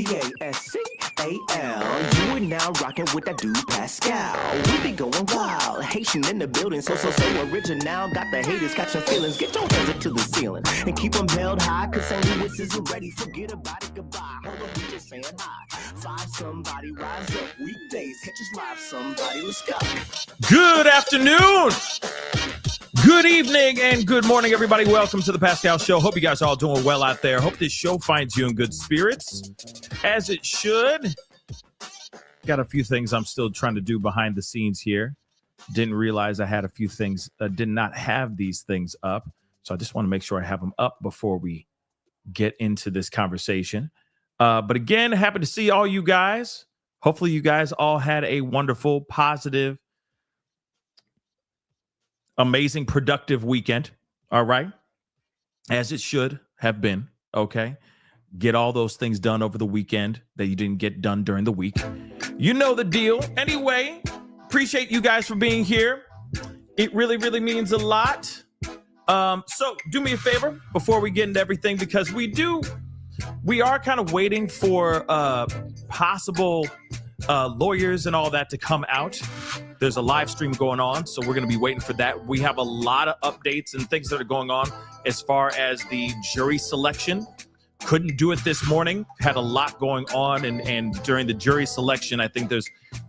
Pascal. You are now rocking with that dude Pascal. We be going wild, Haitian in the building, so original. Got the haters catching feelings. Get your hands up to the ceiling and keep them held high. Cause St. Louis isn't ready. Forget about it, goodbye. Hold on, we just saying hi. Five somebody, rise up. Weekdays, catch us live. Somebody, let's go. Good afternoon. Good evening and good morning, everybody. Welcome to the Pascal Show. Hope you guys are all doing well out there. Hope this show finds you in good spirits, as it should. Got a few things I'm still trying to do behind the scenes here. Didn't realize I had a few things, did not have these things up. So I just want to make sure I have them up before we get into this conversation. But again, happy to see all you guys. Hopefully you guys all had a wonderful, positive, amazing, productive weekend. All right. As it should have been. Okay. Get all those things done over the weekend that you didn't get done during the week. You know the deal. Anyway, appreciate you guys for being here. It really, really means a lot. So do me a favor before we get into everything, because we are kind of waiting for possible lawyers and all that to come out. There's a live stream going on, so we're going to be waiting for that. We have a lot of updates and things that are going on as far as the jury selection. Couldn't do it this morning. Had a lot going on, and during the jury selection, I think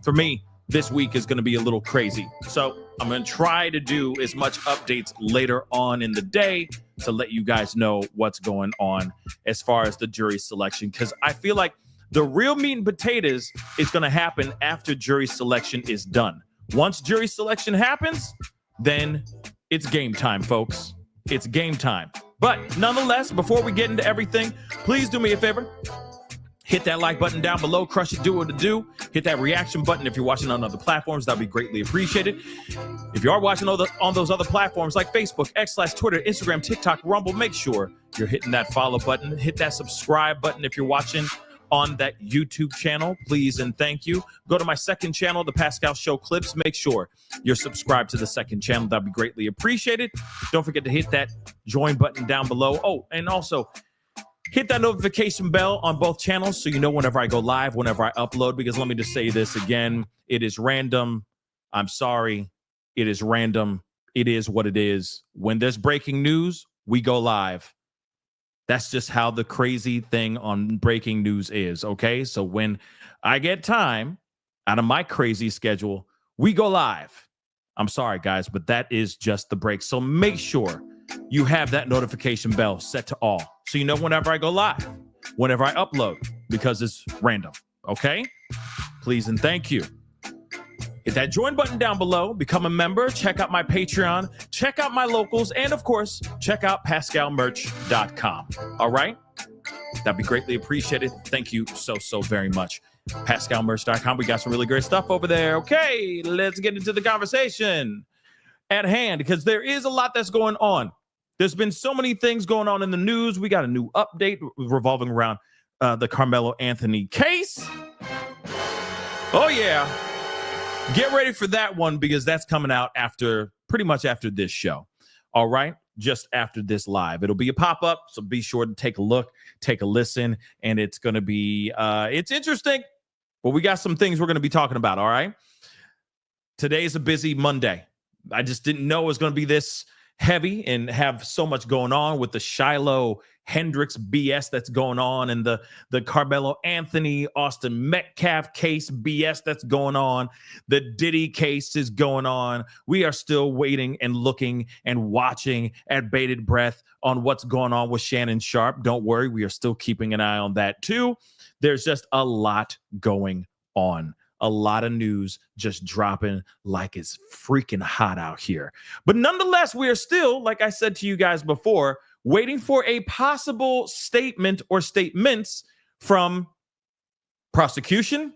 for me, this week is going to be a little crazy. So I'm going to try to do as much updates later on in the day to let you guys know what's going on as far as the jury selection, because I feel like the real meat and potatoes is going to happen after jury selection is done. Once jury selection happens, then it's game time, folks. It's game time. But nonetheless, before we get into everything, please do me a favor. Hit that like button down below. Crush it, do what it do. Hit that reaction button if you're watching on other platforms. That'd be greatly appreciated. If you are watching on those other platforms like Facebook, X/Twitter, Instagram, TikTok, Rumble, make sure you're hitting that follow button. Hit that subscribe button if you're watching on that YouTube channel, please and thank you. Go to my second channel, The Pascal Show Clips. Make sure you're subscribed to the second channel. That'd be greatly appreciated. Don't forget to hit that join button down below. Oh, and also hit that notification bell on both channels so you know whenever I go live, whenever I upload, because let me just say this again. It is random. I'm sorry. It is random. It is what it is. When there's breaking news, we go live. That's just how the crazy thing on breaking news is, okay? So when I get time out of my crazy schedule, we go live. I'm sorry, guys, but that is just the break. So make sure you have that notification bell set to all so you know whenever I go live, whenever I upload, because it's random, okay? Please and thank you. Hit that join button down below, become a member, check out my Patreon, check out my locals, and of course, check out pascalmerch.com. All right? That'd be greatly appreciated. Thank you so very much. pascalmerch.com. We got some really great stuff over there. Okay, let's get into the conversation at hand, because there is a lot that's going on. There's been so many things going on in the news. We got a new update revolving around the Carmelo Anthony case. Oh, yeah. Get ready for that one, because that's coming out pretty much after this show. All right. Just after this live. It'll be a pop-up. So be sure to take a look, take a listen. And it's going to be, it's interesting. But we got some things we're going to be talking about. All right. Today's a busy Monday. I just didn't know it was going to be this heavy and have so much going on with the Shiloh Hendricks BS that's going on, and the Carmelo Anthony Austin Metcalf case BS that's going on. The Diddy case is going on. We are still waiting and looking and watching at bated breath on what's going on with Shannon Sharp. Don't worry, we are still keeping an eye on that too. There's just a lot going on. A lot of news just dropping like it's freaking hot out here. But nonetheless, we are still, like I said to you guys before, waiting for a possible statement or statements from prosecution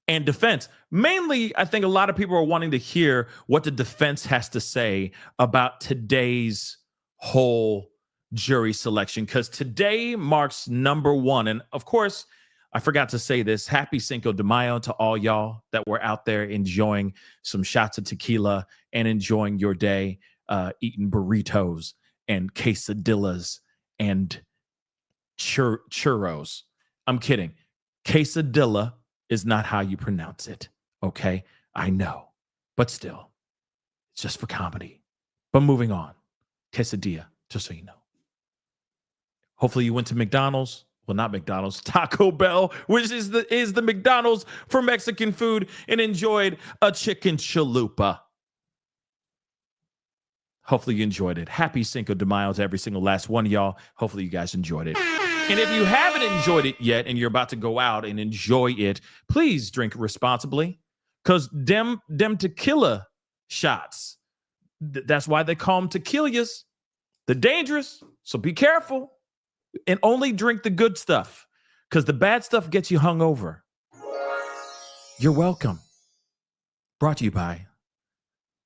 and defense. Mainly, I think a lot of people are wanting to hear what the defense has to say about today's whole jury selection, because today marks number one. And of course, I forgot to say this. Happy Cinco de Mayo to all y'all that were out there enjoying some shots of tequila and enjoying your day, eating burritos and quesadillas and churros. I'm kidding. Quesadilla is not how you pronounce it. Okay. I know, but still, it's just for comedy. But moving on. Quesadilla, just so you know. Hopefully you went to McDonald's. Well, not McDonald's, Taco Bell, which is the McDonald's for Mexican food, and enjoyed a chicken chalupa. Hopefully you enjoyed it. Happy Cinco de Mayo to every single last one of y'all. Hopefully you guys enjoyed it. And if you haven't enjoyed it yet and you're about to go out and enjoy it, please drink responsibly, because them tequila shots, that's why they call them tequilas. They're dangerous, so be careful. And only drink the good stuff, because the bad stuff gets you hungover. You're welcome. Brought to you by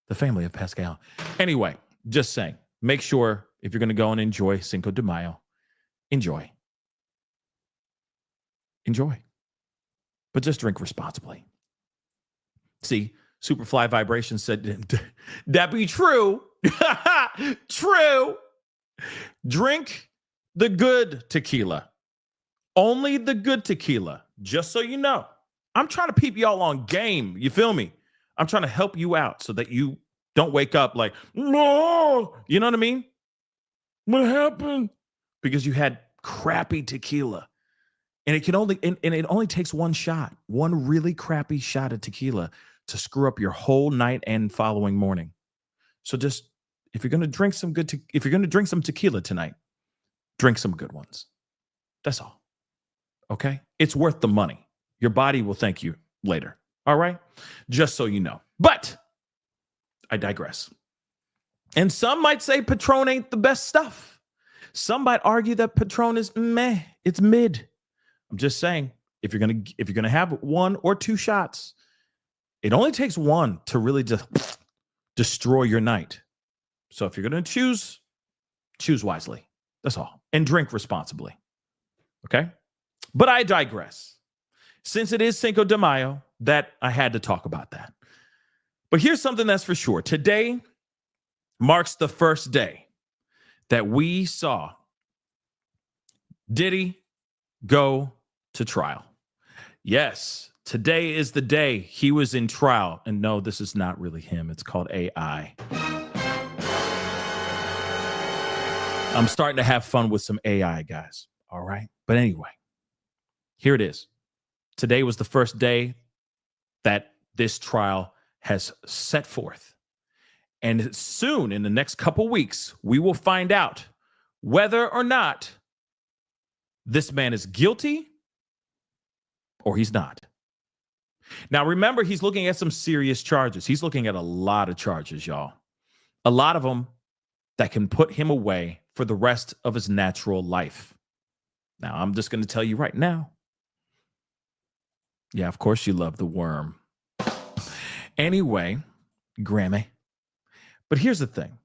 the family of Pascal. Anyway, just saying, make sure if you're going to go and enjoy Cinco de Mayo, enjoy. Enjoy. But just drink responsibly. See, Superfly Vibration said, that be true. True. Drink the good tequila. Only the good tequila. Just so you know. I'm trying to peep y'all on game. You feel me? I'm trying to help you out so that you don't wake up like, no. You know what I mean? What happened? Because you had crappy tequila. And it only takes one shot. One really crappy shot of tequila to screw up your whole night and following morning. So just, if you're going to drink some tequila tonight, drink some good ones. That's all. Okay? It's worth the money. Your body will thank you later. All right? Just so you know. But I digress. And some might say Patron ain't the best stuff. Some might argue that Patron is meh. It's mid. I'm just saying, if you're gonna have one or two shots, it only takes one to really just destroy your night. So if you're gonna choose wisely. That's all. And drink responsibly. Okay? But I digress. Since it is Cinco de Mayo, that I had to talk about that. But here's something that's for sure. Today marks the first day that we saw Diddy go to trial. Yes, today is the day he was in trial. And no, this is not really him. It's called AI. I'm starting to have fun with some AI, guys. All right. But anyway, here it is. Today was the first day that this trial has set forth. And soon, in the next couple weeks, we will find out whether or not this man is guilty or he's not. Now, remember, he's looking at some serious charges. He's looking at a lot of charges, y'all. A lot of them that can put him away for the rest of his natural life. Now, I'm just going to tell you right now. Yeah, of course you love the worm. Anyway, Grammy. But here's the thing.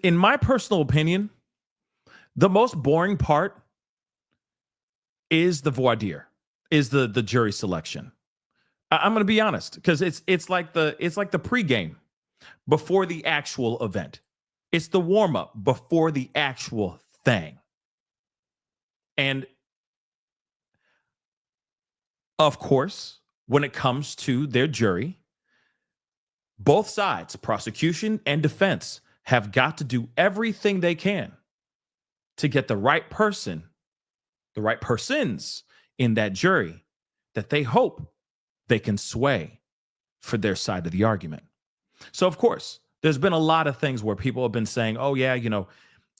In my personal opinion, the most boring part is the voir dire, is the jury selection. I'm going to be honest, because it's like the pregame before the actual event. It's the warm-up before the actual thing. And of course, when it comes to their jury, both sides, prosecution and defense, have got to do everything they can to get the right person, the right persons in that jury that they hope they can sway for their side of the argument. So, of course, there's been a lot of things where people have been saying, oh, yeah,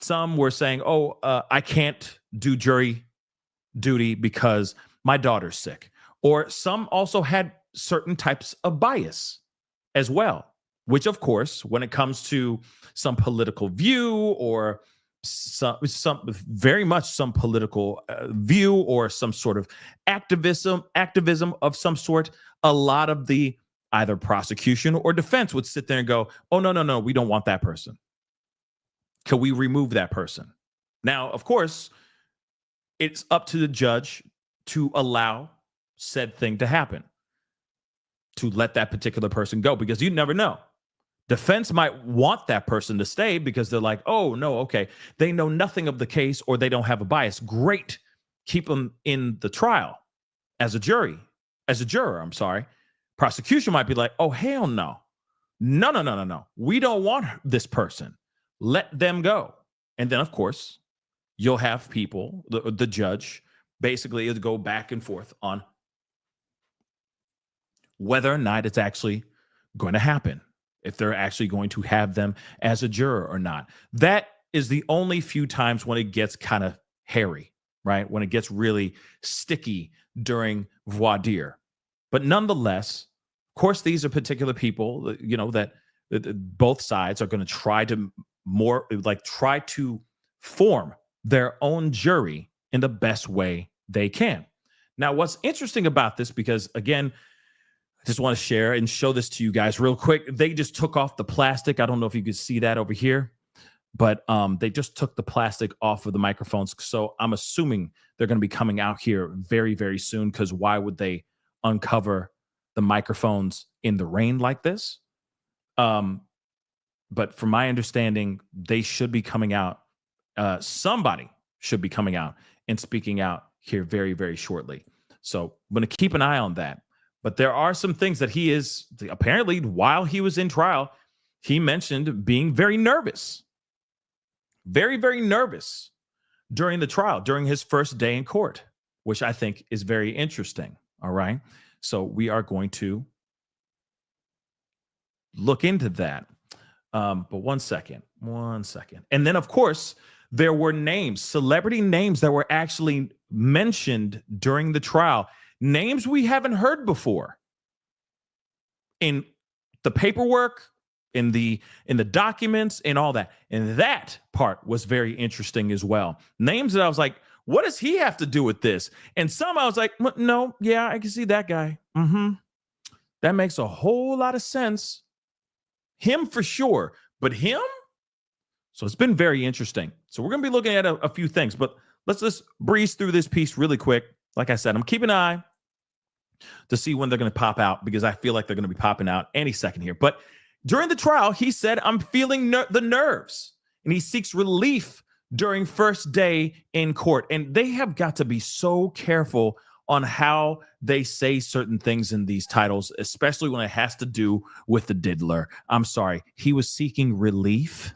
some were saying, I can't do jury duty because my daughter's sick. Or some also had certain types of bias as well, which, of course, when it comes to some political view or some very much some political view or some sort of activism of some sort, a lot of the either prosecution or defense would sit there and go, oh, no, we don't want that person. Can we remove that person? Now, of course, it's up to the judge to allow said thing to happen, to let that particular person go, because you never know. Defense might want that person to stay because they're like, oh, no, okay. They know nothing of the case or they don't have a bias. Great. Keep them in the trial as a juror, I'm sorry. Prosecution might be like, oh, hell no. No. We don't want this person. Let them go. And then, of course, you'll have people, the judge, basically go back and forth on whether or not it's actually going to happen, if they're actually going to have them as a juror or not. That is the only few times when it gets kind of hairy, right? When it gets really sticky during voir dire. But nonetheless, of course, these are particular people, that both sides are going to try to form their own jury in the best way they can. Now, what's interesting about this, because again, I just want to share and show this to you guys real quick. They just took off the plastic. I don't know if you could see that over here, but they just took the plastic off of the microphones. So I'm assuming they're going to be coming out here very, very soon, because why would they uncover the microphones in the rain like this? But from my understanding, they should be coming out. Somebody should be coming out and speaking out here very, very shortly. So I'm going to keep an eye on that. But there are some things that he is, apparently, while he was in trial, he mentioned being very nervous. Very, very nervous during the trial, during his first day in court, which I think is very interesting. All right. So we are going to look into that. But one second. And then, of course, there were names, celebrity names that were actually mentioned during the trial. Names we haven't heard before in the paperwork, in the documents, and all that. And that part was very interesting as well. Names that I was like, what does he have to do with this? And some I was like, no, yeah, I can see that guy. That makes a whole lot of sense. Him for sure, but him? So it's been very interesting. So we're going to be looking at a few things, but let's just breeze through this piece really quick. Like I said, I'm keeping an eye to see when they're going to pop out, because I feel like they're going to be popping out any second here. But during the trial, he said, I'm feeling the nerves, and he seeks relief during first day in court. And they have got to be so careful on how they say certain things in these titles, especially when it has to do with the diddler. I'm sorry. He was seeking relief.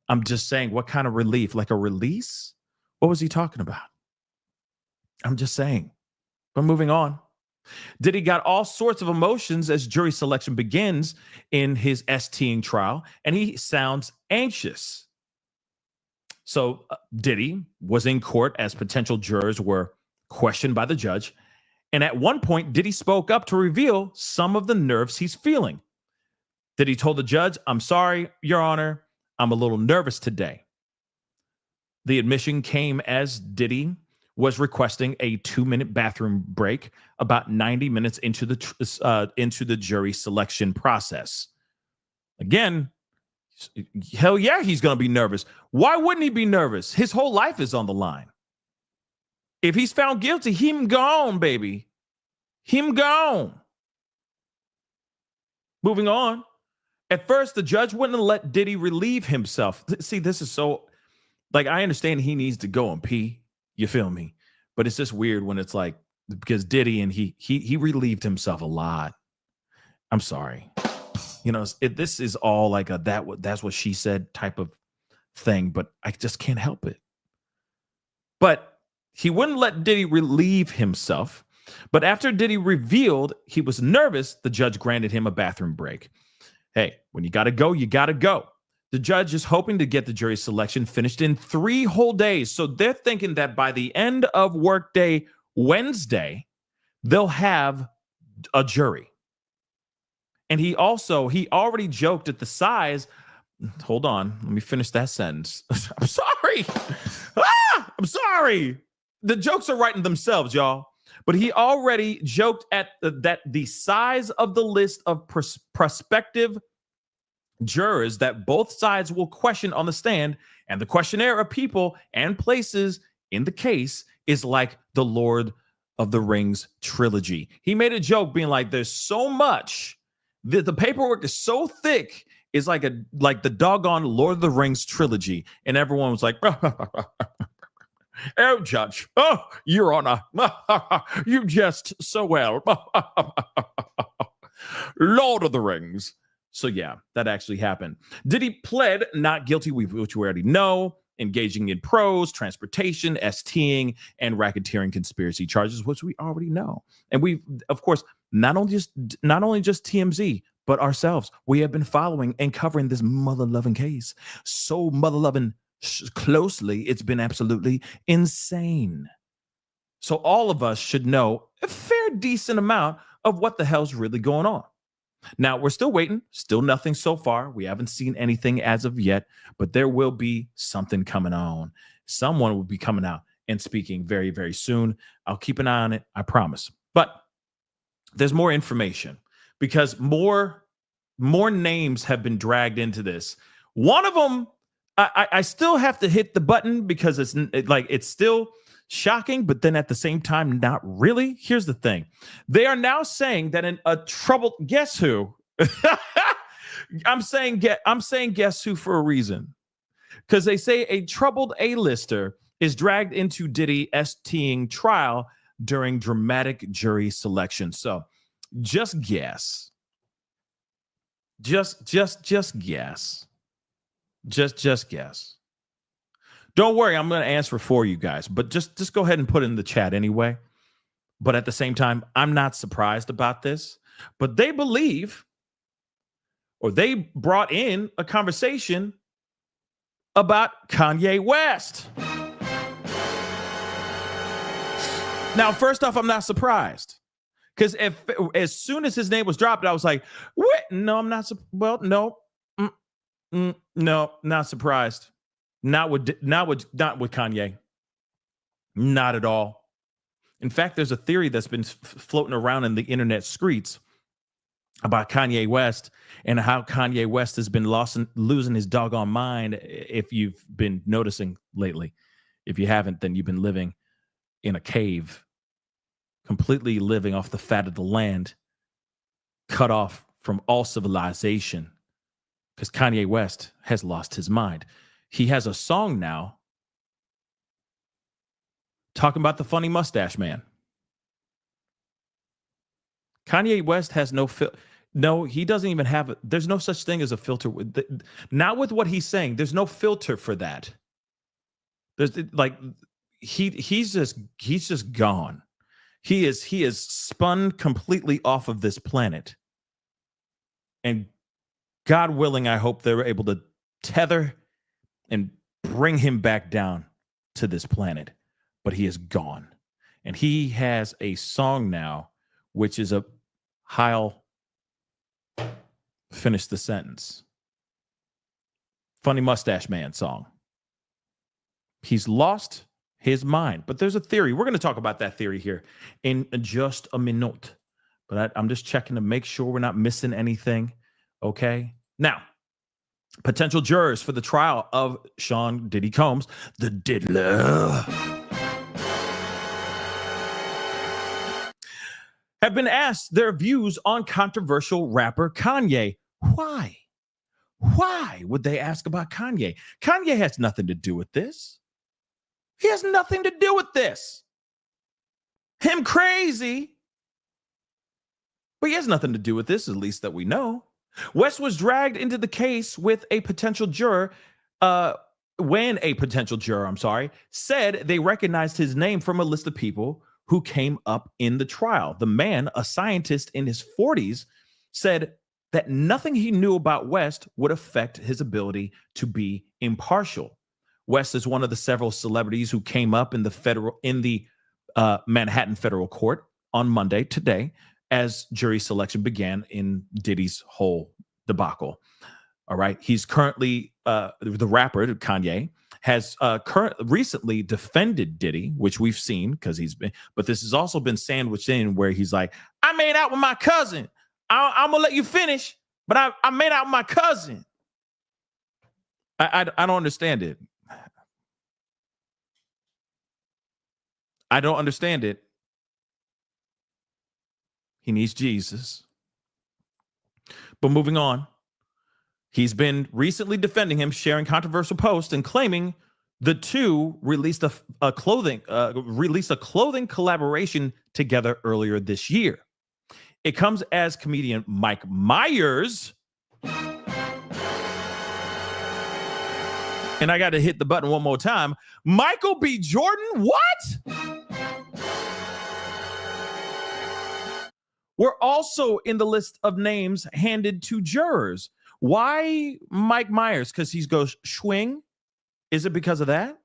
I'm just saying, what kind of relief? Like a release? What was he talking about? I'm just saying. But moving on. Diddy got all sorts of emotions as jury selection begins in his STing trial, and he sounds anxious. So Diddy was in court as potential jurors were questioned by the judge. And at one point, Diddy spoke up to reveal some of the nerves he's feeling. Diddy told the judge, I'm sorry, Your Honor, I'm a little nervous today. The admission came as Diddy was requesting a 2-minute bathroom break about 90 minutes into the jury selection process. Again, hell yeah, he's going to be nervous. Why wouldn't he be nervous? His whole life is on the line. If he's found guilty, him gone, baby. Him gone. Moving on. At first, the judge wouldn't let Diddy relieve himself. See, this is so, like, I understand he needs to go and pee. You feel me? But it's just weird when it's like, because Diddy and he relieved himself a lot. I'm sorry. This is all like a that's what she said type of thing, but I just can't help it. But he wouldn't let Diddy relieve himself. But after Diddy revealed he was nervous, the judge granted him a bathroom break. Hey, when you got to go, you got to go. The judge is hoping to get the jury selection finished in 3 whole days. So they're thinking that by the end of workday Wednesday, they'll have a jury. And he already joked at the size. Hold on. Let me finish that sentence. I'm sorry. I'm sorry. The jokes are writing themselves, y'all. But he already joked at that the size of the list of prospective jurors that both sides will question on the stand, and the questionnaire of people and places in the case is like the Lord of the Rings trilogy. He made a joke being like, there's so much The paperwork is so thick, it's like the doggone Lord of the Rings trilogy, and everyone was like, "Oh, Judge, oh, Your Honor, you jest so well." Lord of the Rings. So yeah, that actually happened. Diddy pled not guilty, which we already know, engaging in prose, transportation, STing, and racketeering conspiracy charges, which we already know. And we, of course, not only just TMZ, but ourselves. We have been following and covering this mother-loving case so mother-loving closely. It's been absolutely insane. So all of us should know a fair decent amount of what the hell's really going on. Now, we're still waiting, still nothing so far. We haven't seen anything as of yet, but there will be something coming on. Someone will be coming out and speaking very, very soon. I'll keep an eye on it, I promise. But there's more information because more names have been dragged into this. One of them, I still have to hit the button because it's still shocking, but then at the same time, not really. Here's the thing. They are now saying that in a troubled, guess who? I'm saying guess who for a reason. Because they say a troubled A-lister is dragged into Diddy STing trial during dramatic jury selection. So just guess. Just guess. Just guess. Don't worry, I'm going to answer for you guys, but just go ahead and put it in the chat anyway. But at the same time, I'm not surprised about this, but they believe, or they brought in a conversation about Kanye West. Now, first off, I'm not surprised. Because as soon as his name was dropped, I was like, what? No, I'm not. Well, no. No, not surprised. Not with Kanye. Not at all. In fact, there's a theory that's been floating around in the internet streets about Kanye West and how Kanye West has been losing his doggone mind, if you've been noticing lately. If you haven't, then you've been living in a cave, completely living off the fat of the land, cut off from all civilization, because Kanye West has lost his mind. He has a song now talking about the funny mustache man. Kanye West has no, he doesn't even have there's no such thing as a filter. Not with what he's saying. There's no filter for that. There's like he's just gone. He is spun completely off of this planet. And God willing, I hope they're able to tether and bring him back down to this planet. But he is gone. And he has a song now, which is I'll finish the sentence. Funny Mustache Man song. He's lost his mind. But there's a theory. We're going to talk about that theory here in just a minute. But I'm just checking to make sure we're not missing anything. Okay. Now, potential jurors for the trial of Sean Diddy Combs, the Diddler, have been asked their views on controversial rapper Kanye. Why? Why would they ask about Kanye? Kanye has nothing to do with this. He has nothing to do with this. Him crazy. But he has nothing to do with this, at least that we know. West was dragged into the case with a potential juror, when a potential juror, said they recognized his name from a list of people who came up in the trial. The man, a scientist in his 40s, said that nothing he knew about West would affect his ability to be impartial. West is one of the several celebrities who came up in the Manhattan federal court on Monday, today, as jury selection began in Diddy's whole debacle. All right. He's currently, the rapper, Kanye, has recently defended Diddy, which we've seen because but this has also been sandwiched in where he's like, I made out with my cousin. I'm going to let you finish, but I made out with my cousin. I don't understand it. I don't understand it. He needs Jesus. But moving on, he's been recently defending him, sharing controversial posts and claiming the two released a clothing collaboration together earlier this year. It comes as comedian Mike Myers, and I got to hit the button one more time. Michael B. Jordan, what? We're also in the list of names handed to jurors. Why Mike Myers? Because he goes swing. Is it because of that?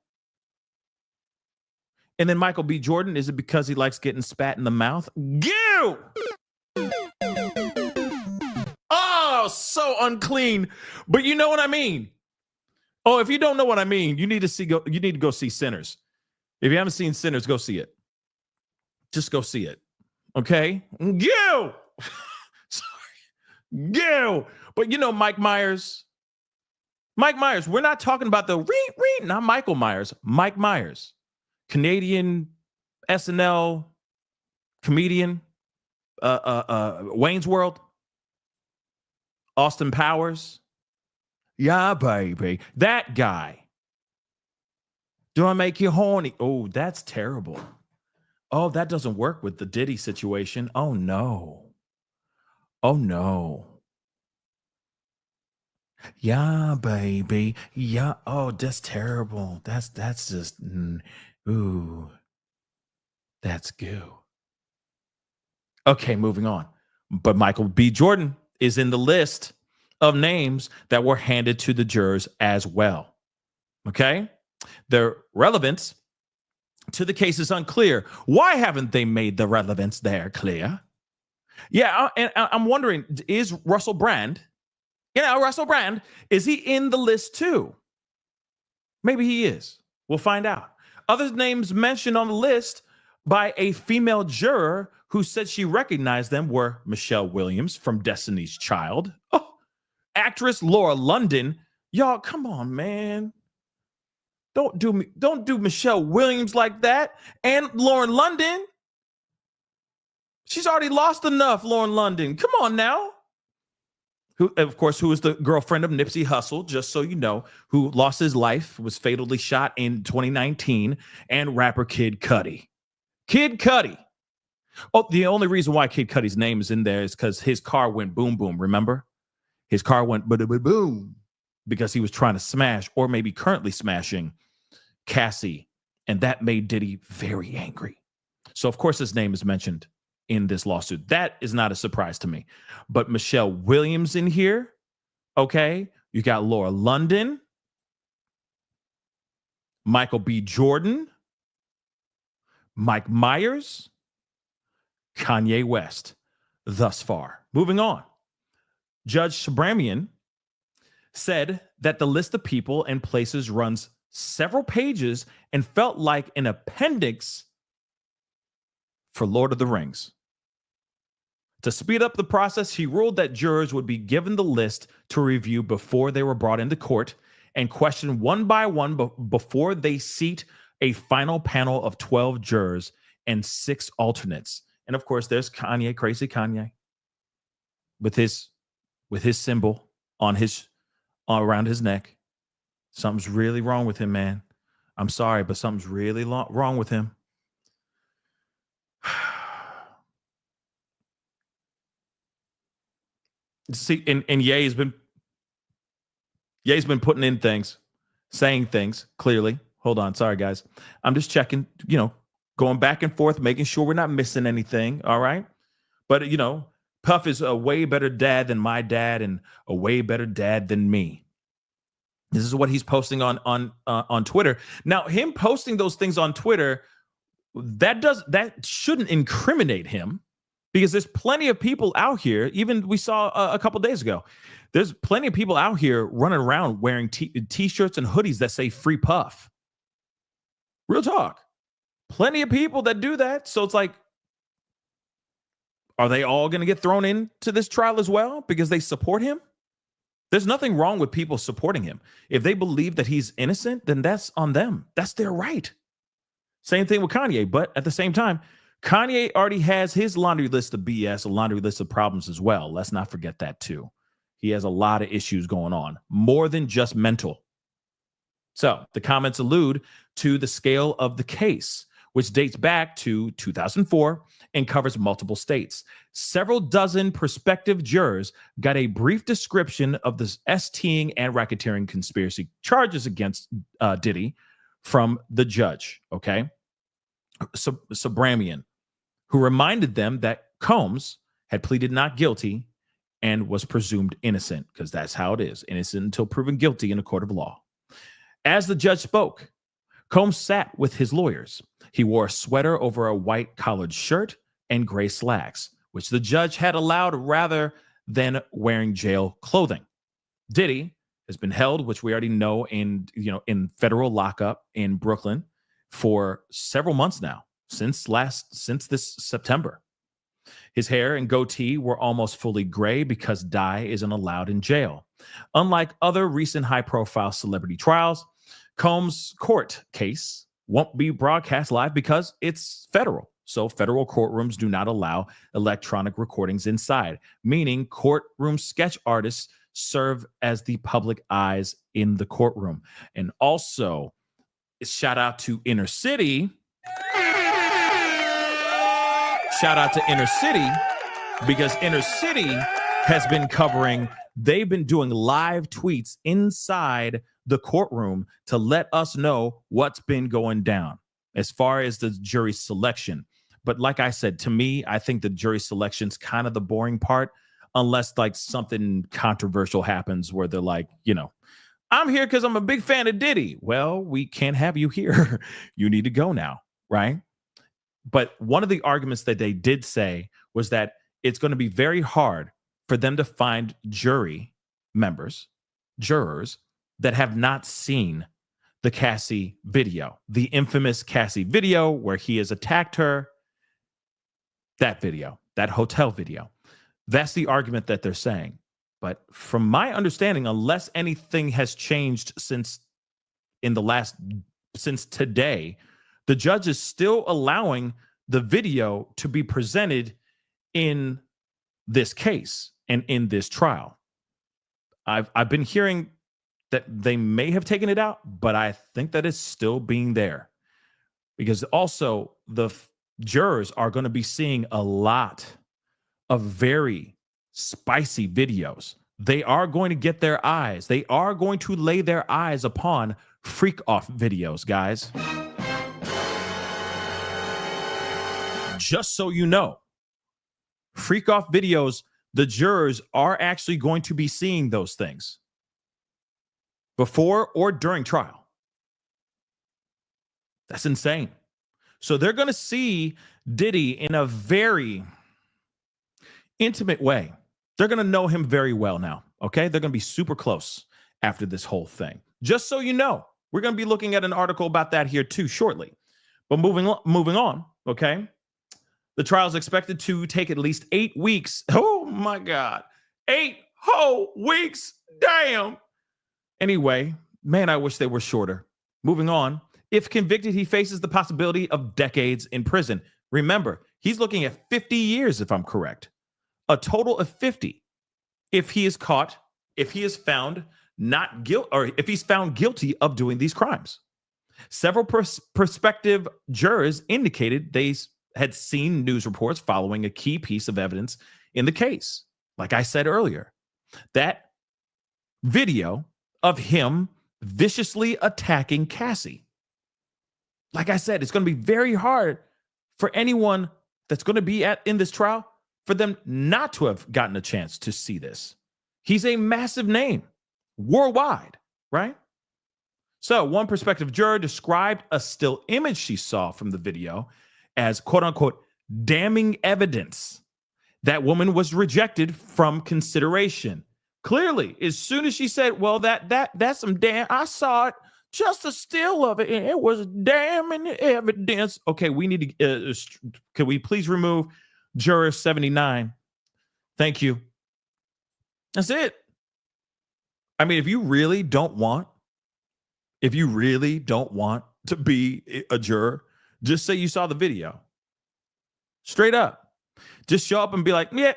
And then Michael B. Jordan, is it because he likes getting spat in the mouth? Goo! Oh, so unclean. But you know what I mean. Oh, if you don't know what I mean, you need to go see Sinners. If you haven't seen Sinners, go see it. Just go see it. Okay? Goo! Sorry. Goo! But you know Mike Myers. Mike Myers, we're not talking about the not Michael Myers. Mike Myers. Canadian SNL comedian. Wayne's World. Austin Powers. Yeah, baby. That guy. Do I make you horny? Oh, that's terrible. Oh, that doesn't work with the Diddy situation. Oh, no. Oh, no. Yeah, baby. Yeah. Oh, that's terrible. That's just, ooh, that's goo. Okay, moving on. But Michael B. Jordan is in the list of names that were handed to the jurors as well. Okay? Their relevance to the case is unclear. Why haven't they made the relevance there clear? Yeah, and I'm wondering, is Russell Brand, is he in the list too? Maybe he is. We'll find out. Other names mentioned on the list by a female juror who said she recognized them were Michelle Williams from Destiny's Child. Oh, actress Laura London. Y'all, come on, man. Don't do Michelle Williams like that. And Lauren London. She's already lost enough, Lauren London. Come on now. Who, of course, who is the girlfriend of Nipsey Hussle, just so you know, who lost his life, was fatally shot in 2019, and rapper Kid Cudi. Kid Cudi. Oh, the only reason why Kid Cudi's name is in there is because his car went boom, boom. Remember? His car went boom because he was trying to smash, or maybe currently smashing, Cassie. And that made Diddy very angry. So, of course, his name is mentioned in this lawsuit. That is not a surprise to me. But Michelle Williams in here, okay? You got Laura London, Michael B. Jordan, Mike Myers, Kanye West, thus far. Moving on. Judge Sabramian said that the list of people and places runs several pages and felt like an appendix for Lord of the Rings. To speed up the process, he ruled that jurors would be given the list to review before they were brought into court and questioned one by one before they seat a final panel of 12 jurors and 6 alternates. And of course, there's Kanye, crazy Kanye, with his symbol on around his neck. Something's really wrong with him, man. I'm sorry, but something's really wrong with him. See, and Ye's been putting in things, saying things clearly. Hold on, sorry guys. I'm just checking, going back and forth, making sure we're not missing anything. All right. But Puff is a way better dad than my dad and a way better dad than me. This is what he's posting on Twitter. Now, him posting those things on Twitter, that shouldn't incriminate him. Because there's plenty of people out here, even we saw a couple days ago, there's plenty of people out here running around wearing t-shirts and hoodies that say Free Puff. Real talk. Plenty of people that do that. So it's like, are they all going to get thrown into this trial as well because they support him? There's nothing wrong with people supporting him. If they believe that he's innocent, then that's on them. That's their right. Same thing with Kanye. But at the same time, Kanye already has his laundry list of BS, a laundry list of problems as well. Let's not forget that too. he has a lot of issues going on, more than just mental. So the comments allude to the scale of the case, which dates back to 2004 and covers multiple states. Several dozen prospective jurors got a brief description of the STing and racketeering conspiracy charges against Diddy from the judge, okay? Sobramian, who reminded them that Combs had pleaded not guilty and was presumed innocent, because that's how it is, innocent until proven guilty in a court of law. As the judge spoke, Combs sat with his lawyers. He wore a sweater over a white collared shirt and gray slacks, which the judge had allowed rather than wearing jail clothing. Diddy has been held, which we already know, in federal lockup in Brooklyn for several months now, since this September. His hair and goatee were almost fully gray because dye isn't allowed in jail. Unlike other recent high-profile celebrity trials, Combs' court case won't be broadcast live because it's federal. So federal courtrooms do not allow electronic recordings inside, meaning courtroom sketch artists serve as the public eyes in the courtroom. And also, shout out to Inner City. Shout out to Inner City, because Inner City has been covering, they've been doing live tweets inside the courtroom to let us know what's been going down as far as the jury selection. But like I said, to me, I think the jury selection's kind of the boring part, unless like something controversial happens where they're like, I'm here because I'm a big fan of Diddy. Well, we can't have you here. You need to go now, right? But one of the arguments that they did say was that it's going to be very hard for them to find jurors that have not seen the Cassie video, the infamous Cassie video where he has attacked her. That video, that hotel video. That's the argument that they're saying. But from my understanding, unless anything has changed since today, the judge is still allowing the video to be presented in this case and in this trial. I've been hearing that they may have taken it out, but I think that it's still being there, because also the jurors are going to be seeing a lot of very spicy videos. They are going to get their eyes. They are going to lay their eyes upon freak off videos, guys. Just so you know, freak off videos, the jurors are actually going to be seeing those things before or during trial. That's insane. So they're going to see Diddy in a very intimate way. They're going to know him very well now, okay? They're going to be super close after this whole thing. Just so you know, we're going to be looking at an article about that here too shortly. But moving on, okay? The trial is expected to take at least 8 weeks. Oh my God. 8 whole weeks. Damn. Anyway, man, I wish they were shorter. Moving on. If convicted, he faces the possibility of decades in prison. Remember, he's looking at 50 years, if I'm correct. A total of 50. If he is caught, if he is found not guilty, or if he's found guilty of doing these crimes. Several prospective jurors indicated they had seen news reports following a key piece of evidence in the case. Like I said earlier, that video of him viciously attacking Cassie. Like I said, it's going to be very hard for anyone that's going to be in this trial for them not to have gotten a chance to see this. He's a massive name worldwide, right? So one prospective juror described a still image she saw from the video as quote unquote damning evidence. That woman was rejected from consideration. Clearly, as soon as she said, well, that's some damn, I saw it, just a still of it, and it was damning evidence. Okay, we need to, could we please remove juror 79? Thank you. That's it. I mean, if you really don't want to be a juror, just say you saw the video. Straight up. Just show up and be like, yeah,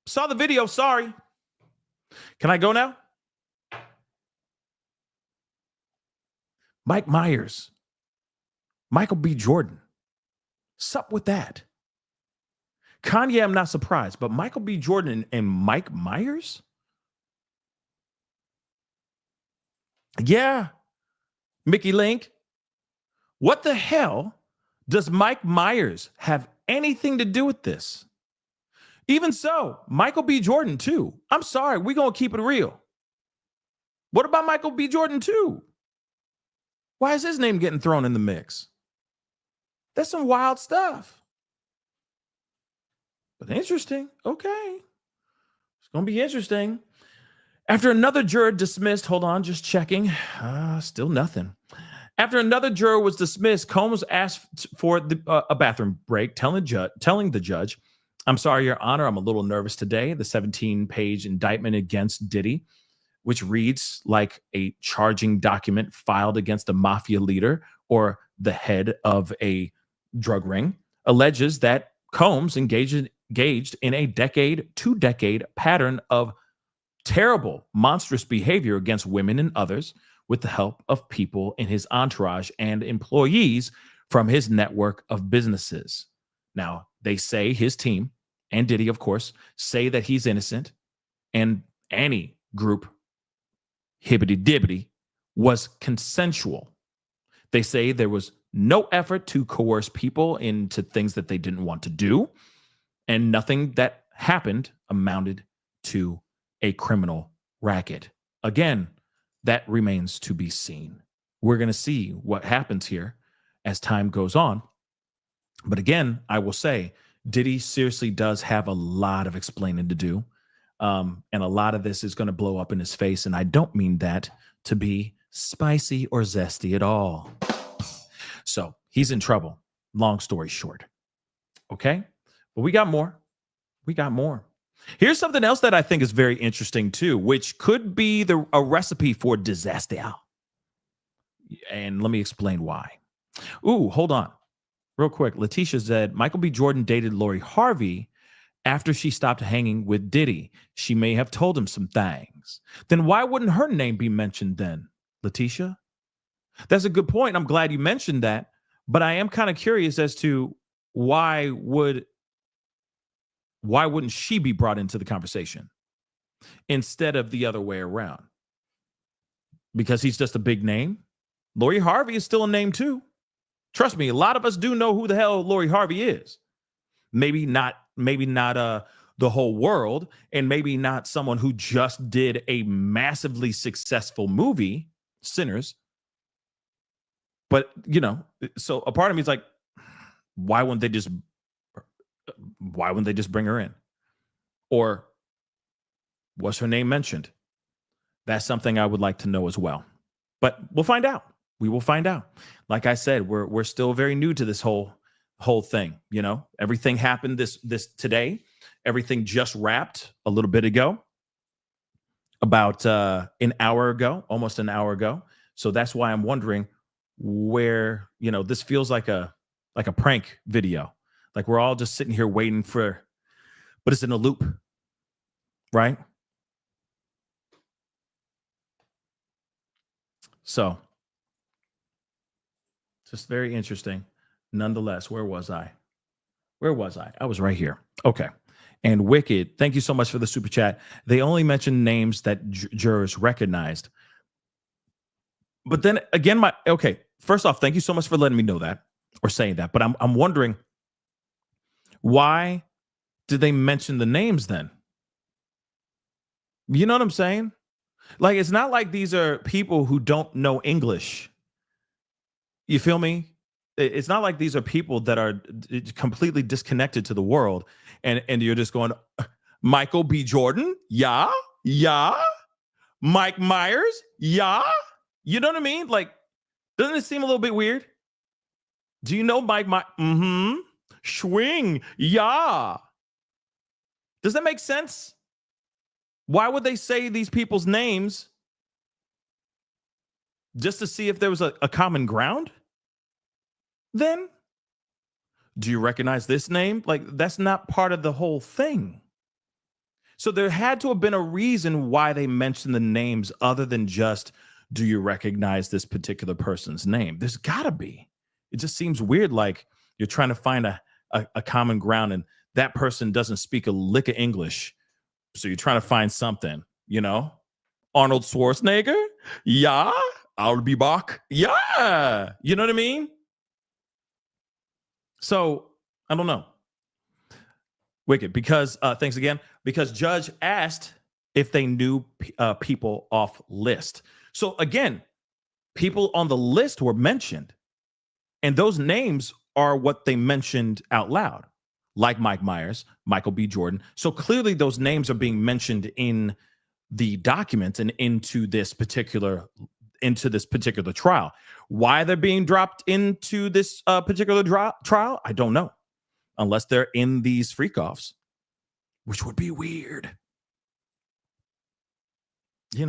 saw the video, sorry. Can I go now? Mike Myers, Michael B. Jordan. Sup with that? Kanye, I'm not surprised, but Michael B. Jordan and Mike Myers? Yeah, Mickey Link. What the hell does Mike Myers have anything to do with this? Even so, Michael B. Jordan, too. I'm sorry, we're going to keep it real. What about Michael B. Jordan, too? Why is his name getting thrown in the mix? That's some wild stuff. But interesting. Okay. It's going to be interesting. After another juror dismissed, hold on, just checking. Still nothing. After another juror was dismissed, Combs asked for a bathroom break, telling the judge, I'm sorry, Your Honor, I'm a little nervous today. The 17-page indictment against Diddy, which reads like a charging document filed against a mafia leader or the head of a drug ring, alleges that Combs engaged in a two-decade pattern of terrible, monstrous behavior against women and others with the help of people in his entourage and employees from his network of businesses. Now, they say his team and Diddy, of course, say that he's innocent, and any group hibbity-dibbity was consensual. They say there was no effort to coerce people into things that they didn't want to do, and nothing that happened amounted to a criminal racket. Again, that remains to be seen. We're going to see what happens here as time goes on. But again, I will say, Diddy seriously does have a lot of explaining to do. And a lot of this is going to blow up in his face. And I don't mean that to be spicy or zesty at all. So he's in trouble. Long story short. Okay. But we got more. Here's something else that I think is very interesting too, which could be a recipe for disaster. And let me explain why. Ooh, hold on. Real quick. Letitia said, Michael B. Jordan dated Lori Harvey after she stopped hanging with Diddy. She may have told him some things. Then why wouldn't her name be mentioned then, Letitia? That's a good point. I'm glad you mentioned that. But I am kind of curious as to why wouldn't she be brought into the conversation instead of the other way around? Because he's just a big name. Lori Harvey is still a name too. Trust me, a lot of us do know who the hell Lori Harvey is. Maybe not the whole world, and maybe not someone who just did a massively successful movie, Sinners. But, so a part of me is like, why wouldn't they just bring her in? Or was her name mentioned? That's something I would like to know as well. But we'll find out. We will find out. Like I said, we're still very new to this whole thing. Everything happened this today. Everything just wrapped a little bit ago, about an hour ago, almost an hour ago. So that's why I'm wondering where, this feels like a prank video. Like we're all just sitting here waiting but it's in a loop, right? So just very interesting. Nonetheless, where was I? I was right here. Okay. And Wicked, thank you so much for the super chat. They only mentioned names that jurors recognized. But then again, first off, thank you so much for letting me know that or saying that. But I'm wondering, why did they mention the names then? You know what I'm saying? Like, it's not like these are people who don't know English. You feel me? It's not like these are people that are completely disconnected to the world. And you're just going, Michael B. Jordan? Yeah. Mike Myers? Yeah. You know what I mean? Like, doesn't it seem a little bit weird? Do you know Mike? Mm-hmm. Swing. Yeah. Does that make sense? Why would they say these people's names just to see if there was a common ground? Then, do you recognize this name? Like, that's not part of the whole thing. So there had to have been a reason why they mentioned the names other than just, do you recognize this particular person's name? There's got to be. It just seems weird, like you're trying to find a common ground and that person doesn't speak a lick of English. So you're trying to find something, Arnold Schwarzenegger? Yeah. I'll be back. Yeah. You know what I mean? So I don't know. Wicked, because thanks again. Because Judge asked if they knew people off list. So again, people on the list were mentioned, and those names are what they mentioned out loud, like Mike Myers, Michael B. Jordan. So clearly, those names are being mentioned in the document and into this particular trial. Why they're being dropped into this particular trial, I don't know. Unless they're in these freak-offs, which would be weird. Be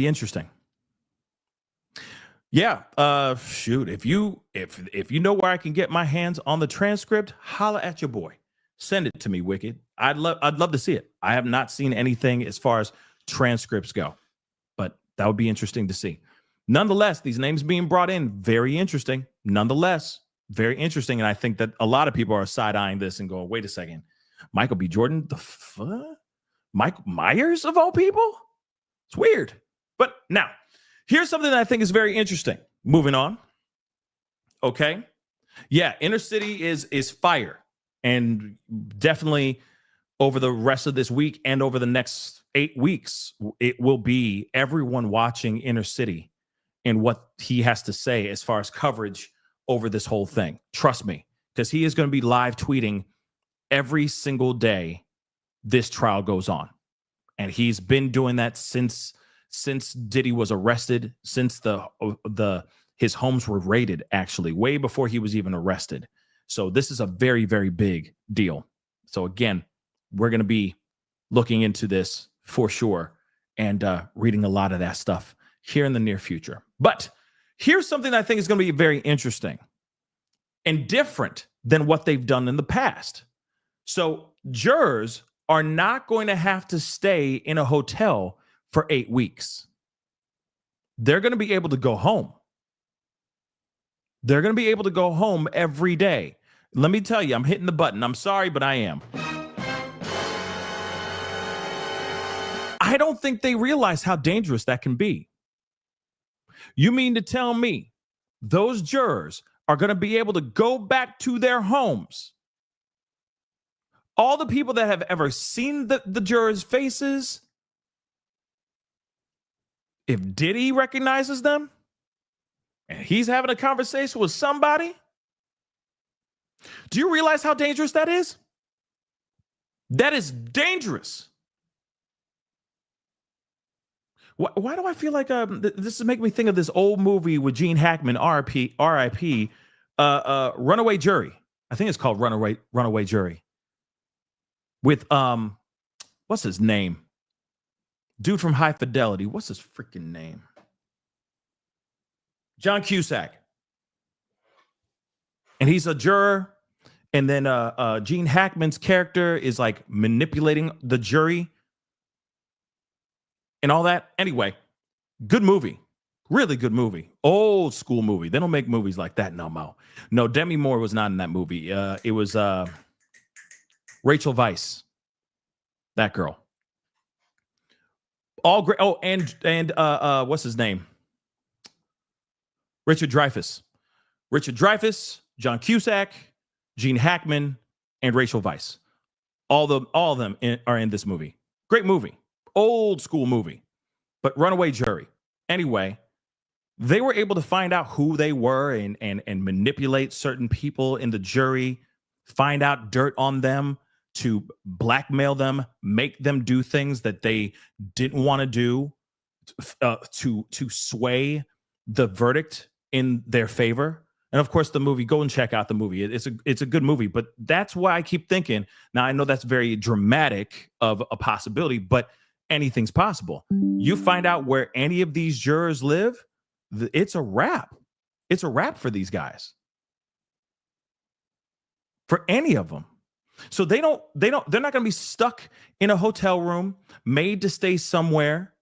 interesting. Yeah. Shoot. If you know where I can get my hands on the transcript, holla at your boy. Send it to me, Wicked. I'd love to see it. I have not seen anything as far as transcripts go, but that would be interesting to see. Nonetheless, these names being brought in, very interesting. Nonetheless, very interesting. And I think that a lot of people are side-eyeing this and going, wait a second, Michael B. Jordan, the fuck? Mike Myers of all people? It's weird. But now, here's something that I think is very interesting. Moving on. Okay. Yeah, inner city is fire. And definitely over the rest of this week and over the next 8 weeks, it will be everyone watching inner city and what he has to say as far as coverage over this whole thing. Trust me, because he is going to be live tweeting every single day this trial goes on. And he's been doing that since Diddy was arrested, since his homes were raided, actually, way before he was even arrested. So this is a very, very big deal. So again, we're going to be looking into this for sure and reading a lot of that stuff here in the near future. But here's something I think is going to be very interesting and different than what they've done in the past. So jurors are not going to have to stay in a hotel for 8 weeks. They're going to be able to go home. They're going to be able to go home every day. Let me tell you, I'm hitting the button. I'm sorry, but I am. I don't think they realize how dangerous that can be. You mean to tell me those jurors are going to be able to go back to their homes? All the people that have ever seen the jurors' faces, if Diddy recognizes them and he's having a conversation with somebody, do you realize how dangerous that is? That is dangerous. Why do I feel like this is making me think of this old movie with Gene Hackman, R.I.P., Runaway Jury. I think it's called Runaway Jury. With what's his name? Dude from High Fidelity. What's his freaking name? John Cusack. And he's a juror. And then Gene Hackman's character is like manipulating the jury and all that. Anyway, good movie. Really good movie. Old school movie. They don't make movies like that no more. No, Demi Moore was not in that movie. It was Rachel Weisz. That girl. All great. Oh, and what's his name? Richard Dreyfuss. Richard Dreyfuss, John Cusack, Gene Hackman, and Rachel Weisz. All of them are in this movie. Great movie. Old school movie. But Runaway Jury. Anyway, they were able to find out who they were and manipulate certain people in the jury, find out dirt on them to blackmail them, make them do things that they didn't want to do, to sway the verdict in their favor. And of course, the movie, go and check out the movie. It's a good movie, but that's why I keep thinking. Now, I know that's very dramatic of a possibility, but anything's possible. You find out where any of these jurors live, it's a wrap. It's a wrap for these guys. for any of them. So they're not going to be stuck in a hotel room made to stay somewhere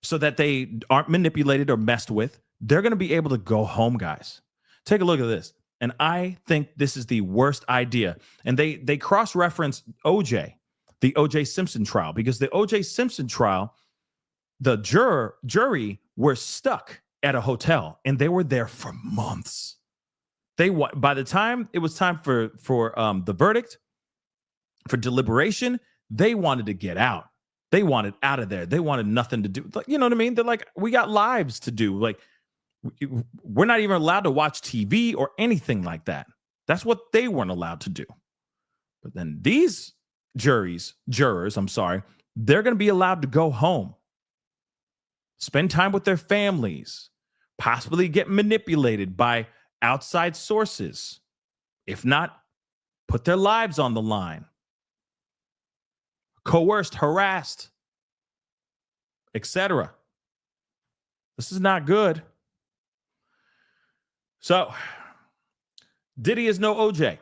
so that they aren't manipulated or messed with. They're going to be able to go home, guys. Take a look at this. And I think this is the worst idea. And they cross-reference OJ, the OJ Simpson trial, because the OJ Simpson trial, the jury were stuck at a hotel and they were there for months. By the time it was time for the verdict, for deliberation, they wanted to get out. They wanted out of there. They wanted nothing to do. You know what I mean? They're like, we got lives to do. Like, we're not even allowed to watch TV or anything like that. That's what they weren't allowed to do. But then these jurors, they're going to be allowed to go home, spend time with their families, possibly get manipulated by outside sources. If not, put their lives on the line, coerced, harassed, etc. This is not good. So, Diddy is no OJ,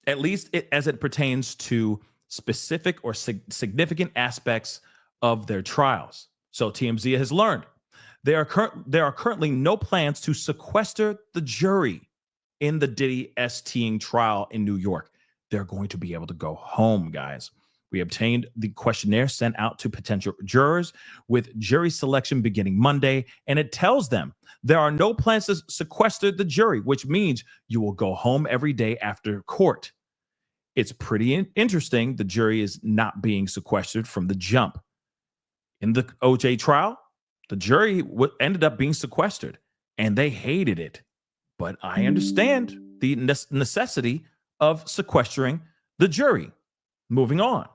at least as it pertains to specific or significant aspects of their trials. So TMZ has learned there are currently no plans to sequester the jury in the Diddy STing trial in New York. They're going to be able to go home, guys. We obtained the questionnaire sent out to potential jurors with jury selection beginning Monday, and it tells them there are no plans to sequester the jury, which means you will go home every day after court. It's pretty interesting. The jury is not being sequestered from the jump. In the OJ trial, the jury ended up being sequestered, and they hated it. But I understand the necessity of sequestering the jury. Moving on.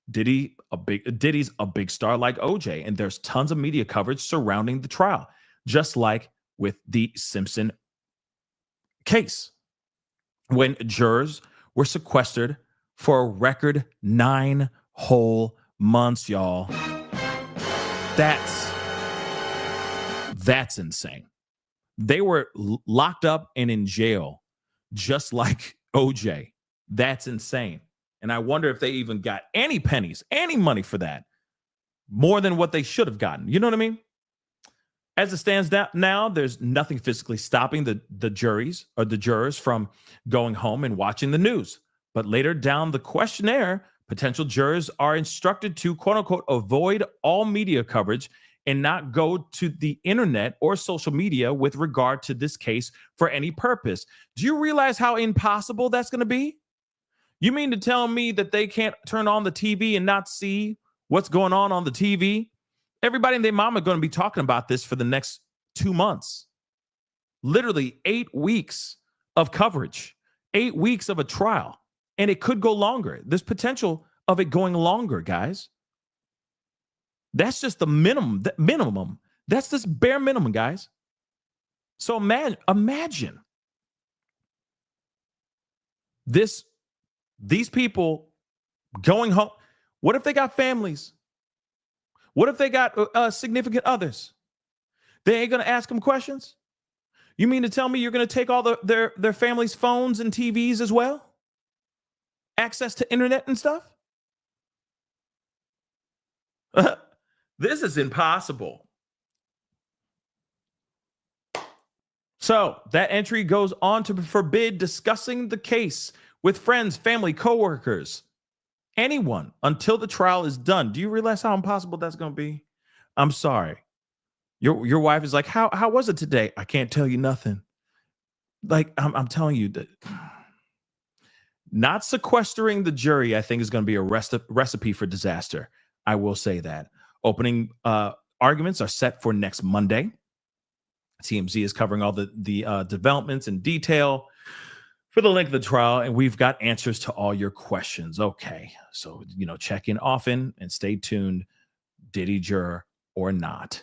Diddy's a big star like OJ, and there's tons of media coverage surrounding the trial, just like with the Simpson case, when jurors were sequestered for a record 9 whole months, y'all. That's insane. They were locked up and in jail, just like OJ. That's insane. And I wonder if they even got any pennies, any money for that, more than what they should have gotten. You know what I mean? As it stands now, there's nothing physically stopping the juries or the jurors from going home and watching the news. But later down the questionnaire, potential jurors are instructed to, quote unquote, avoid all media coverage and not go to the internet or social media with regard to this case for any purpose. Do you realize how impossible that's going to be? You mean to tell me that they can't turn on the TV and not see what's going on the TV? Everybody and their mama are going to be talking about this for the next 2 months. Literally 8 weeks of coverage, 8 weeks of a trial, and it could go longer. There's potential of it going longer, guys. That's just the minimum. That's just bare minimum, guys. So imagine these people going home. What if they got families? What if they got significant others? They ain't going to ask them questions? You mean to tell me you're going to take all their family's phones and TVs as well? Access to internet and stuff? This is impossible. So that entry goes on to forbid discussing the case with friends, family, coworkers, anyone until the trial is done. Do you realize how impossible that's going to be? I'm sorry. Your wife is like, how was it today? I can't tell you nothing. Like, I'm telling you that not sequestering the jury, I think, is going to be a recipe for disaster. I will say that. Opening arguments are set for next Monday. TMZ is covering all the developments in detail for the length of the trial, and we've got answers to all your questions. Okay, so, check in often and stay tuned, Diddy juror or not.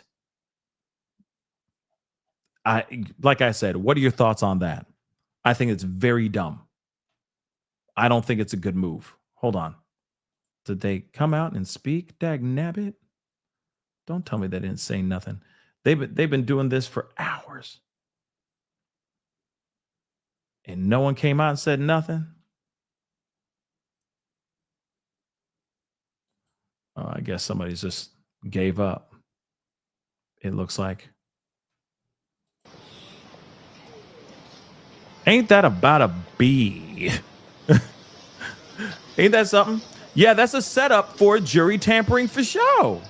Like I said, what are your thoughts on that? I think it's very dumb. I don't think it's a good move. Hold on. Did they come out and speak? Dag nabbit. Don't tell me they didn't say nothing. They've been doing this for hours. and no one came out and said nothing. Oh, I guess somebody just gave up. It looks like. Ain't that about a bee? Ain't that something? Yeah, that's a setup for jury tampering for show.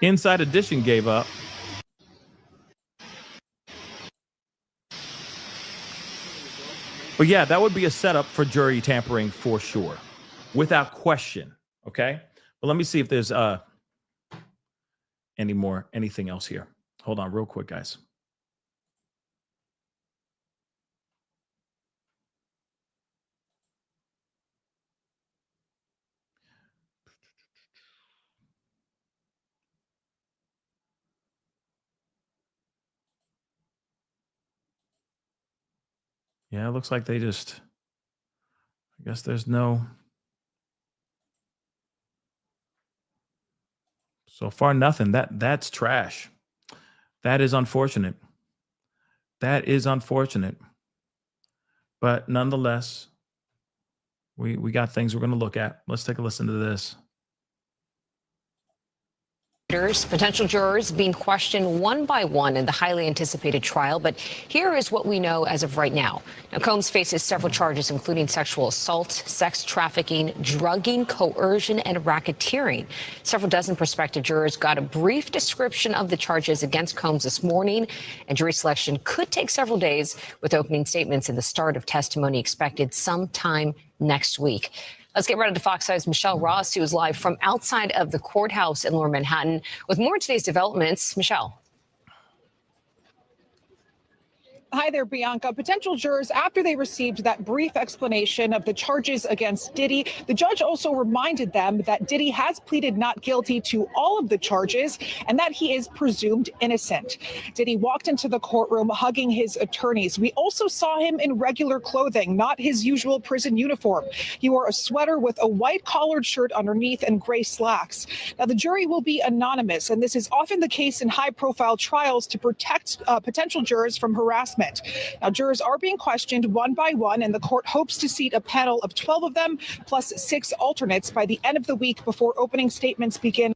Inside Edition gave up. But yeah, that would be a setup for jury tampering for sure, without question. Okay, but let me see if there's anything else here. Hold on, real quick, guys. Yeah, it looks like they just. I guess there's no. So far, nothing. That's trash. That is unfortunate. That is unfortunate. But nonetheless, we got things we're going to look at. Let's take a listen to this. Potential jurors being questioned one by one in the highly anticipated trial. But here is what we know as of right now. Now, Combs faces several charges, including sexual assault, sex trafficking, drugging, coercion, and racketeering. Several dozen prospective jurors got a brief description of the charges against Combs this morning, and jury selection could take several days, with opening statements and the start of testimony expected sometime next week. Let's get right to Fox 5's Michelle Ross, who is live from outside of the courthouse in Lower Manhattan with more of today's developments. Michelle. Hi there, Bianca. Potential jurors, after they received that brief explanation of the charges against Diddy, the judge also reminded them that Diddy has pleaded not guilty to all of the charges and that he is presumed innocent. Diddy walked into the courtroom hugging his attorneys. We also saw him in regular clothing, not his usual prison uniform. He wore a sweater with a white collared shirt underneath and gray slacks. Now, the jury will be anonymous, and this is often the case in high-profile trials to protect potential jurors from harassment. Now, jurors are being questioned one by one, and the court hopes to seat a panel of 12 of them, plus 6 alternates by the end of the week before opening statements begin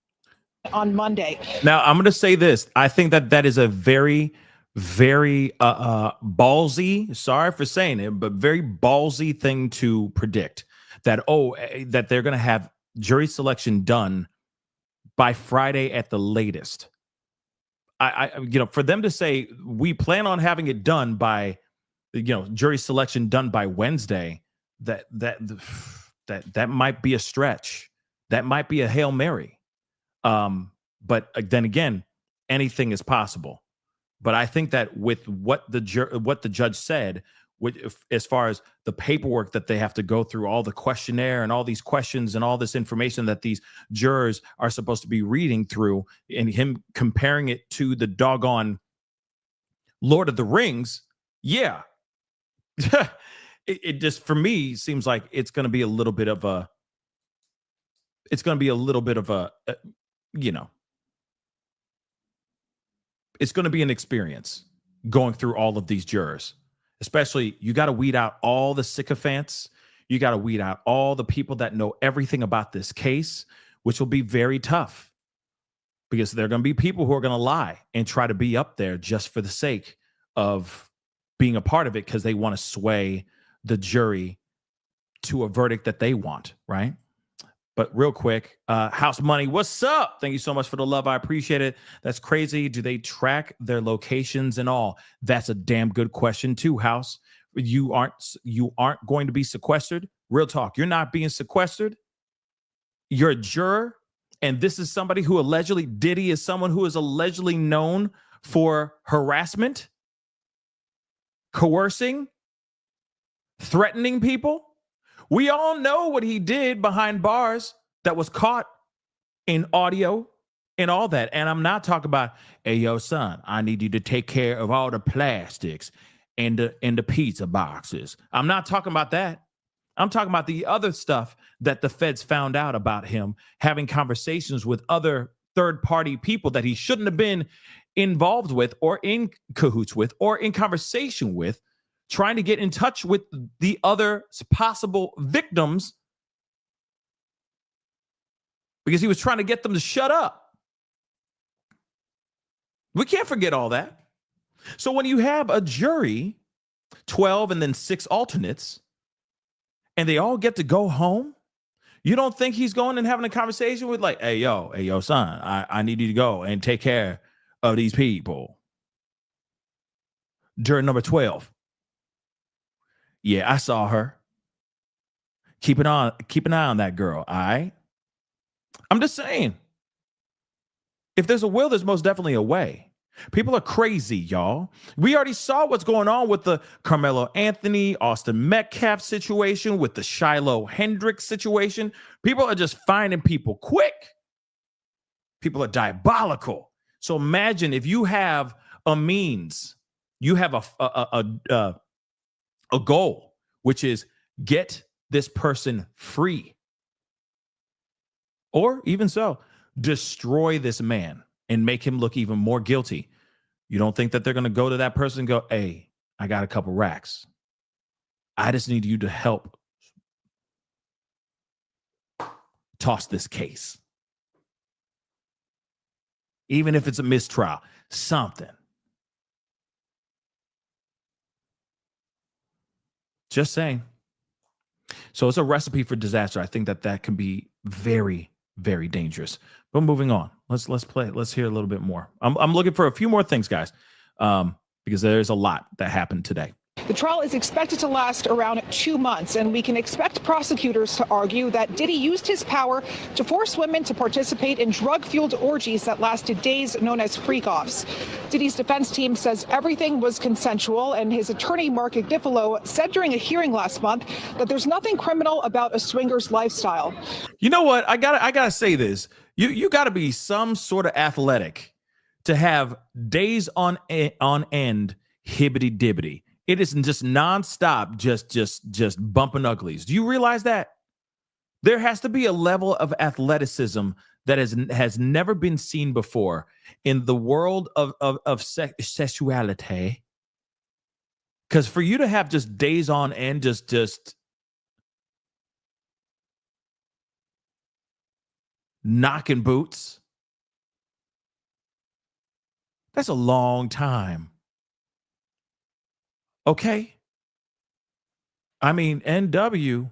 on Monday. Now, I'm going to say this. I think that is a very, very ballsy, sorry for saying it, but very ballsy thing to predict that, that they're going to have jury selection done by Friday at the latest. For them to say we plan on having it done by, jury selection done by Wednesday, that might be a stretch. That might be a Hail Mary. But then again, anything is possible. But I think that with what the judge said, as far as the paperwork that they have to go through, all the questionnaire and all these questions and all this information that these jurors are supposed to be reading through, and him comparing it to the doggone Lord of the Rings, yeah, it just, for me, seems like it's going to be a little bit of a, it's going to be an experience going through all of these jurors. Especially, you got to weed out all the sycophants. You got to weed out all the people that know everything about this case, which will be very tough because there are going to be people who are going to lie and try to be up there just for the sake of being a part of it because they want to sway the jury to a verdict that they want, right? But real quick, House Money, what's up? Thank you so much for the love. I appreciate it. That's crazy. Do they track their locations and all? That's a damn good question too, House. You aren't going to be sequestered. Real talk. You're not being sequestered. You're a juror. And this is somebody who Diddy is someone who is allegedly known for harassment, coercing, threatening people. We all know what he did behind bars that was caught in audio and all that. And I'm not talking about, hey, yo, son, I need you to take care of all the plastics and the pizza boxes. I'm not talking about that. I'm talking about the other stuff that the feds found out about him, having conversations with other third-party people that he shouldn't have been involved with or in cahoots with or in conversation with, trying to get in touch with the other possible victims because he was trying to get them to shut up. We can't forget all that. So when you have a jury, 12 and then 6 alternates, and they all get to go home, you don't think he's going and having a conversation with like, hey, yo, son, I need you to go and take care of these people. Juror number 12. Yeah, I saw her. Keep an eye on that girl, all right? I'm just saying. If there's a will, there's most definitely a way. People are crazy, y'all. We already saw what's going on with the Carmelo Anthony, Austin Metcalf situation, with the Shiloh Hendricks situation. People are just finding people quick. People are diabolical. So imagine if you have a means, you have a goal, which is get this person free. Or even so, destroy this man and make him look even more guilty. You don't think that they're going to go to that person and go, hey, I got a couple racks. I just need you to help toss this case. Even if it's a mistrial, something. Just saying. So it's a recipe for disaster. I think that can be very, very dangerous. But moving on, let's play. Let's hear a little bit more. I'm looking for a few more things, guys, because there's a lot that happened today. The trial is expected to last around 2 months, and we can expect prosecutors to argue that Diddy used his power to force women to participate in drug-fueled orgies that lasted days, known as freak-offs. Diddy's defense team says everything was consensual, and his attorney, Mark Igdifalo, said during a hearing last month that there's nothing criminal about a swinger's lifestyle. You know what? I gotta say this. You gotta be some sort of athletic to have days on end hibbity-dibbity. It isn't just nonstop, just bumping uglies. Do you realize that? There has to be a level of athleticism that has never been seen before in the world of sexuality. Because for you to have just days on end, just knocking boots, that's a long time. Okay. I mean, NW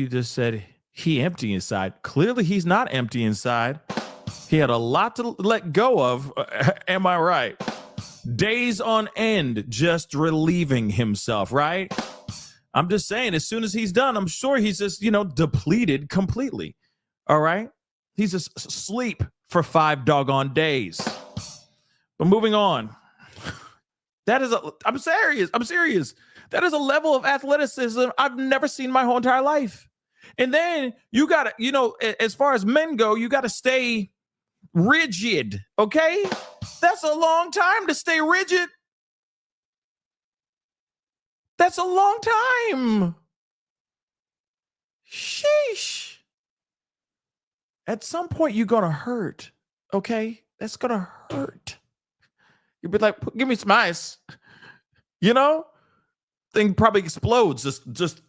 just said he empty inside. Clearly, he's not empty inside. He had a lot to let go of. Am I right? Days on end, just relieving himself, right? I'm just saying, as soon as he's done, I'm sure he's just, depleted completely. All right? He's just asleep for 5 doggone days. But moving on. I'm serious. That is a level of athleticism I've never seen my whole entire life. And then you got to, as far as men go, you got to stay rigid, okay? That's a long time to stay rigid. That's a long time. Sheesh. At some point, you're going to hurt, okay? That's going to hurt. You'd be like, give me some ice. Thing probably explodes. Just,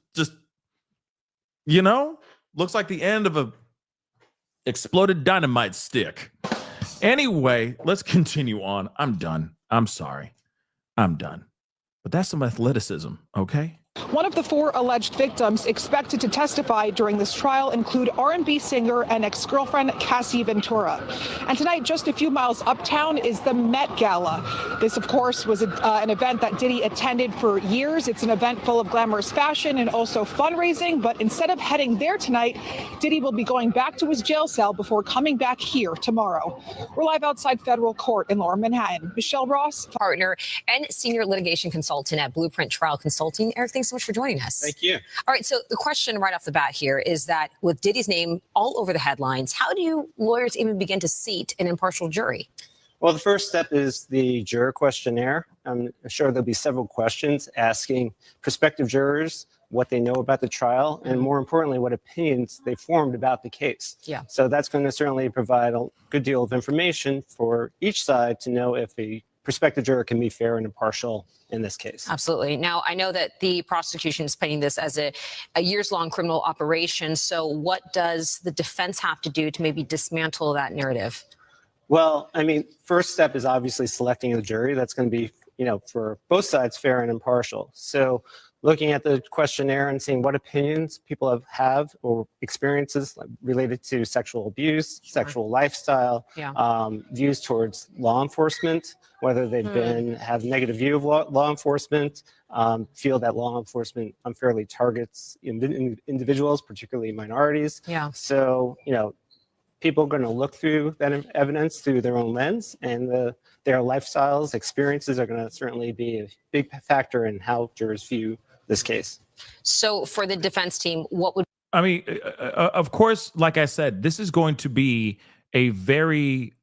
looks like the end of a exploded dynamite stick. Anyway, let's continue on. I'm done. I'm sorry. I'm done. But that's some athleticism, okay? One of the 4 alleged victims expected to testify during this trial include R&B singer and ex-girlfriend Cassie Ventura. And tonight, just a few miles uptown, is the Met Gala. This, of course, was an event that Diddy attended for years. It's an event full of glamorous fashion and also fundraising. But instead of heading there tonight, Diddy will be going back to his jail cell before coming back here tomorrow. We're live outside federal court in Lower Manhattan. Michelle Ross, partner and senior litigation consultant at Blueprint Trial Consulting. Eric, thanks so much for joining us. Thank you. All right, so the question right off the bat here is that with Diddy's name all over the headlines, how do you lawyers even begin to seat an impartial jury? Well, the first step is the juror questionnaire. I'm sure there'll be several questions asking prospective jurors what they know about the trial, and more importantly, what opinions they formed about the case. Yeah. So that's going to certainly provide a good deal of information for each side to know if a prospective juror can be fair and impartial in this case. Absolutely. Now, I know that the prosecution is painting this as a years-long criminal operation. So what does the defense have to do to maybe dismantle that narrative? Well, I mean, first step is obviously selecting a jury that's going to be, for both sides, fair and impartial. So looking at the questionnaire and seeing what opinions people have or experiences related to sexual abuse, sexual lifestyle, views towards law enforcement, whether they've have negative view of law enforcement, feel that law enforcement unfairly targets individuals, particularly minorities. Yeah. So, people are going to look through that evidence through their own lens, and their lifestyles, experiences are going to certainly be a big factor in how jurors view this case. So for the defense team, what would... I mean, of course, like I said, this is going to be a very...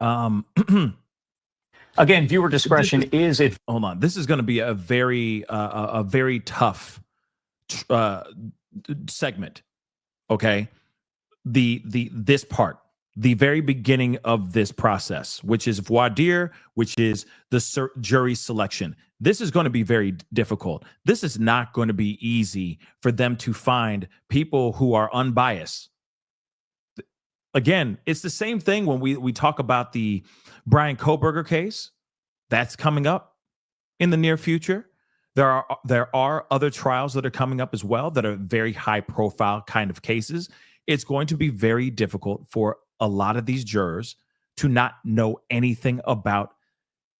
Again, viewer discretion is it. Hold on. This is going to be a very tough segment. Okay. This part, the very beginning of this process, which is voir dire, which is the jury selection. This is going to be very difficult. This is not going to be easy for them to find people who are unbiased. Again, it's the same thing when we talk about the Brian Kohberger case. That's coming up in the near future. There are other trials that are coming up as well that are very high profile kind of cases. It's going to be very difficult for a lot of these jurors to not know anything about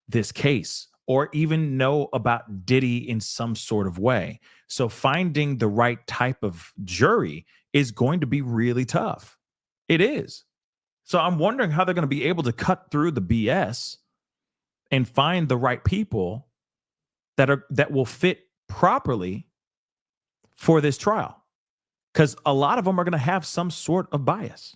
this case or even know about Diddy in some sort of way. So finding the right type of jury is going to be really tough. It is. So I'm wondering how they're going to be able to cut through the BS and find the right people that will fit properly for this trial. Because a lot of them are going to have some sort of bias.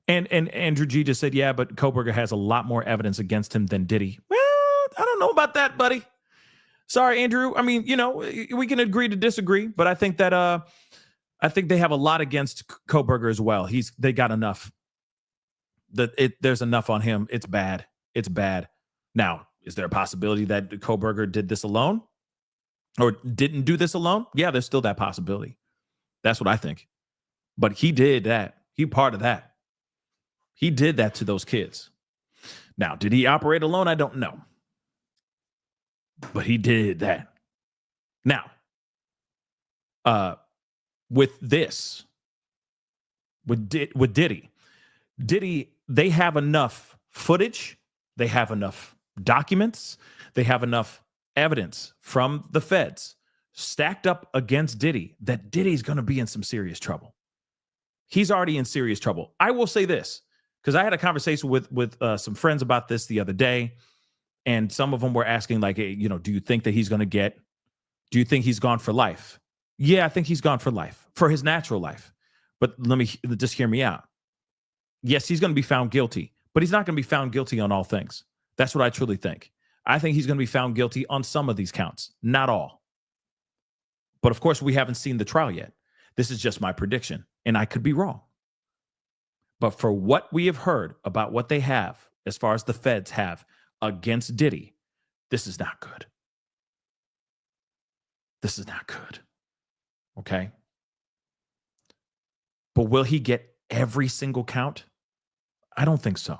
And Andrew G just said, yeah, but Kohberger has a lot more evidence against him than Diddy. Well, I don't know about that, buddy. Sorry, Andrew. I mean, we can agree to disagree, but I think that I think they have a lot against Kohberger as well. They got enough. There's enough on him. It's bad. It's bad. Now, is there a possibility that Kohberger did this alone? Or didn't do this alone? Yeah, there's still that possibility. That's what I think. But he did that. He part of that. He did that to those kids. Now, did he operate alone? I don't know. But he did that. Now, with Diddy, they have enough footage. They have enough documents. They have enough evidence from the feds stacked up against Diddy that Diddy's going to be in some serious trouble. He's already in serious trouble. I will say this, because I had a conversation with some friends about this the other day, and some of them were asking, like, hey, do you think that do you think he's gone for life? Yeah, I think he's gone for life, for his natural life. But let me just hear me out. Yes, he's going to be found guilty, but he's not going to be found guilty on all things. That's what I truly think. I think he's going to be found guilty on some of these counts, not all. But of course, we haven't seen the trial yet. This is just my prediction, and I could be wrong. But for what we have heard about what they have, as far as the feds have against Diddy, this is not good. This is not good. Okay? But will he get every single count? I don't think so.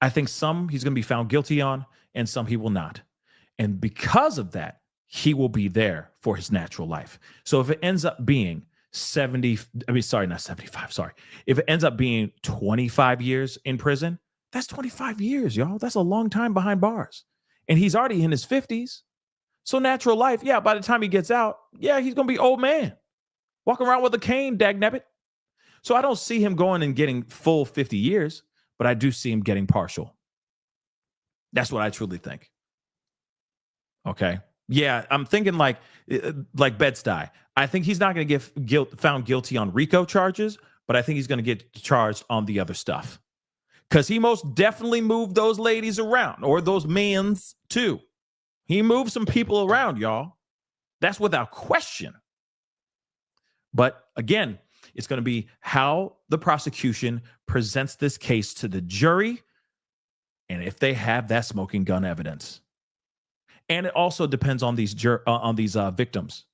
I think some he's going to be found guilty on, and some he will not. And because of that, he will be there for his natural life. So if it ends up being if it ends up being 25 years in prison, that's 25 years, y'all. That's a long time behind bars. And he's already in his 50s. So natural life, yeah, by the time he gets out, yeah, he's going to be old man. Walking around with a cane, dagnabbit. So I don't see him going and getting full 50 years, but I do see him getting partial. That's what I truly think. Okay. Yeah, I'm thinking like Bed-Stuy. I think he's not going to get found guilty on RICO charges, but I think he's going to get charged on the other stuff. Because he most definitely moved those ladies around, or those mans too. He moved some people around, y'all. That's without question. But again, it's going to be how the prosecution presents this case to the jury and if they have that smoking gun evidence. And it also depends on these victims,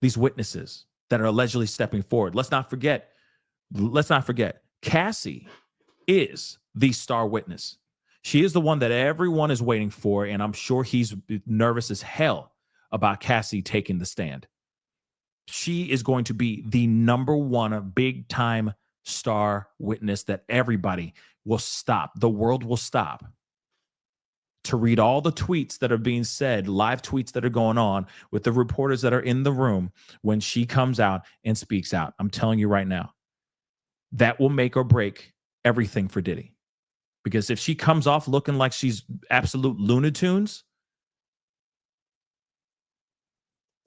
these witnesses that are allegedly stepping forward. Let's not forget, Cassie is the star witness. She is the one that everyone is waiting for, and I'm sure he's nervous as hell about Cassie taking the stand. She is going to be the number one big time star witness that everybody will stop. The world will stop to read all the tweets that are being said, live tweets that are going on with the reporters that are in the room when she comes out and speaks out. I'm telling you right now, that will make or break everything for Diddy. Because if she comes off looking like she's absolute Looney Tunes,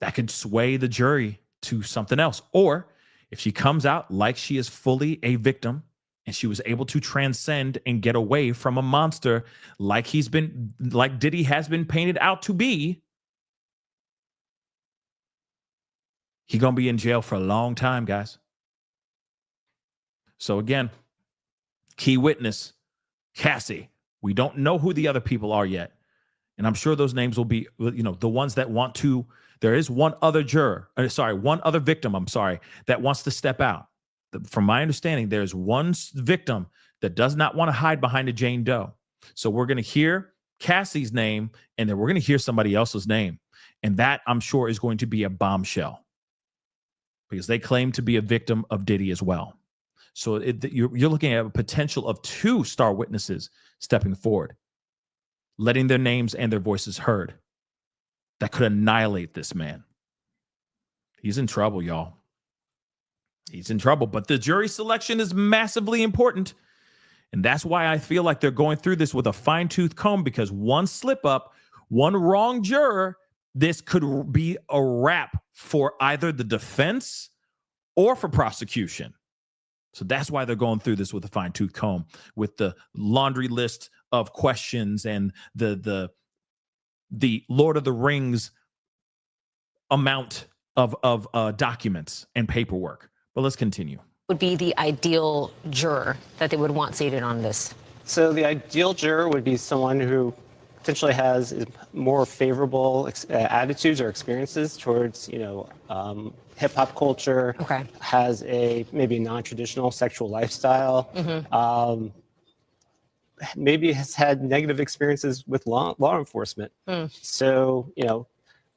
that could sway the jury to something else. Or if she comes out like she is fully a victim and she was able to transcend and get away from a monster like Diddy has been painted out to be, he's going to be in jail for a long time, guys. So again, key witness, Cassie. We don't know who the other people are yet. And I'm sure those names will be, the ones that want to. There is one other victim, that wants to step out. From my understanding, there's one victim that does not want to hide behind a Jane Doe. So we're going to hear Cassie's name, and then we're going to hear somebody else's name. And that, I'm sure, is going to be a bombshell because they claim to be a victim of Diddy as well. So you're looking at a potential of 2 star witnesses stepping forward, letting their names and their voices heard. That could annihilate this man. He's in trouble, y'all. He's in trouble. But the jury selection is massively important. And that's why I feel like they're going through this with a fine-tooth comb, because one slip up, one wrong juror, this could be a wrap for either the defense or for prosecution. So that's why they're going through this with a fine-tooth comb, with the laundry list of questions and the Lord of the Rings amount of documents and paperwork. But let's continue. Would be the ideal juror that they would want seated on this? So the ideal juror would be someone who potentially has more favorable attitudes or experiences towards, hip hop culture. Okay. Has a maybe non-traditional sexual lifestyle. Mm-hmm. Maybe has had negative experiences with law enforcement. So,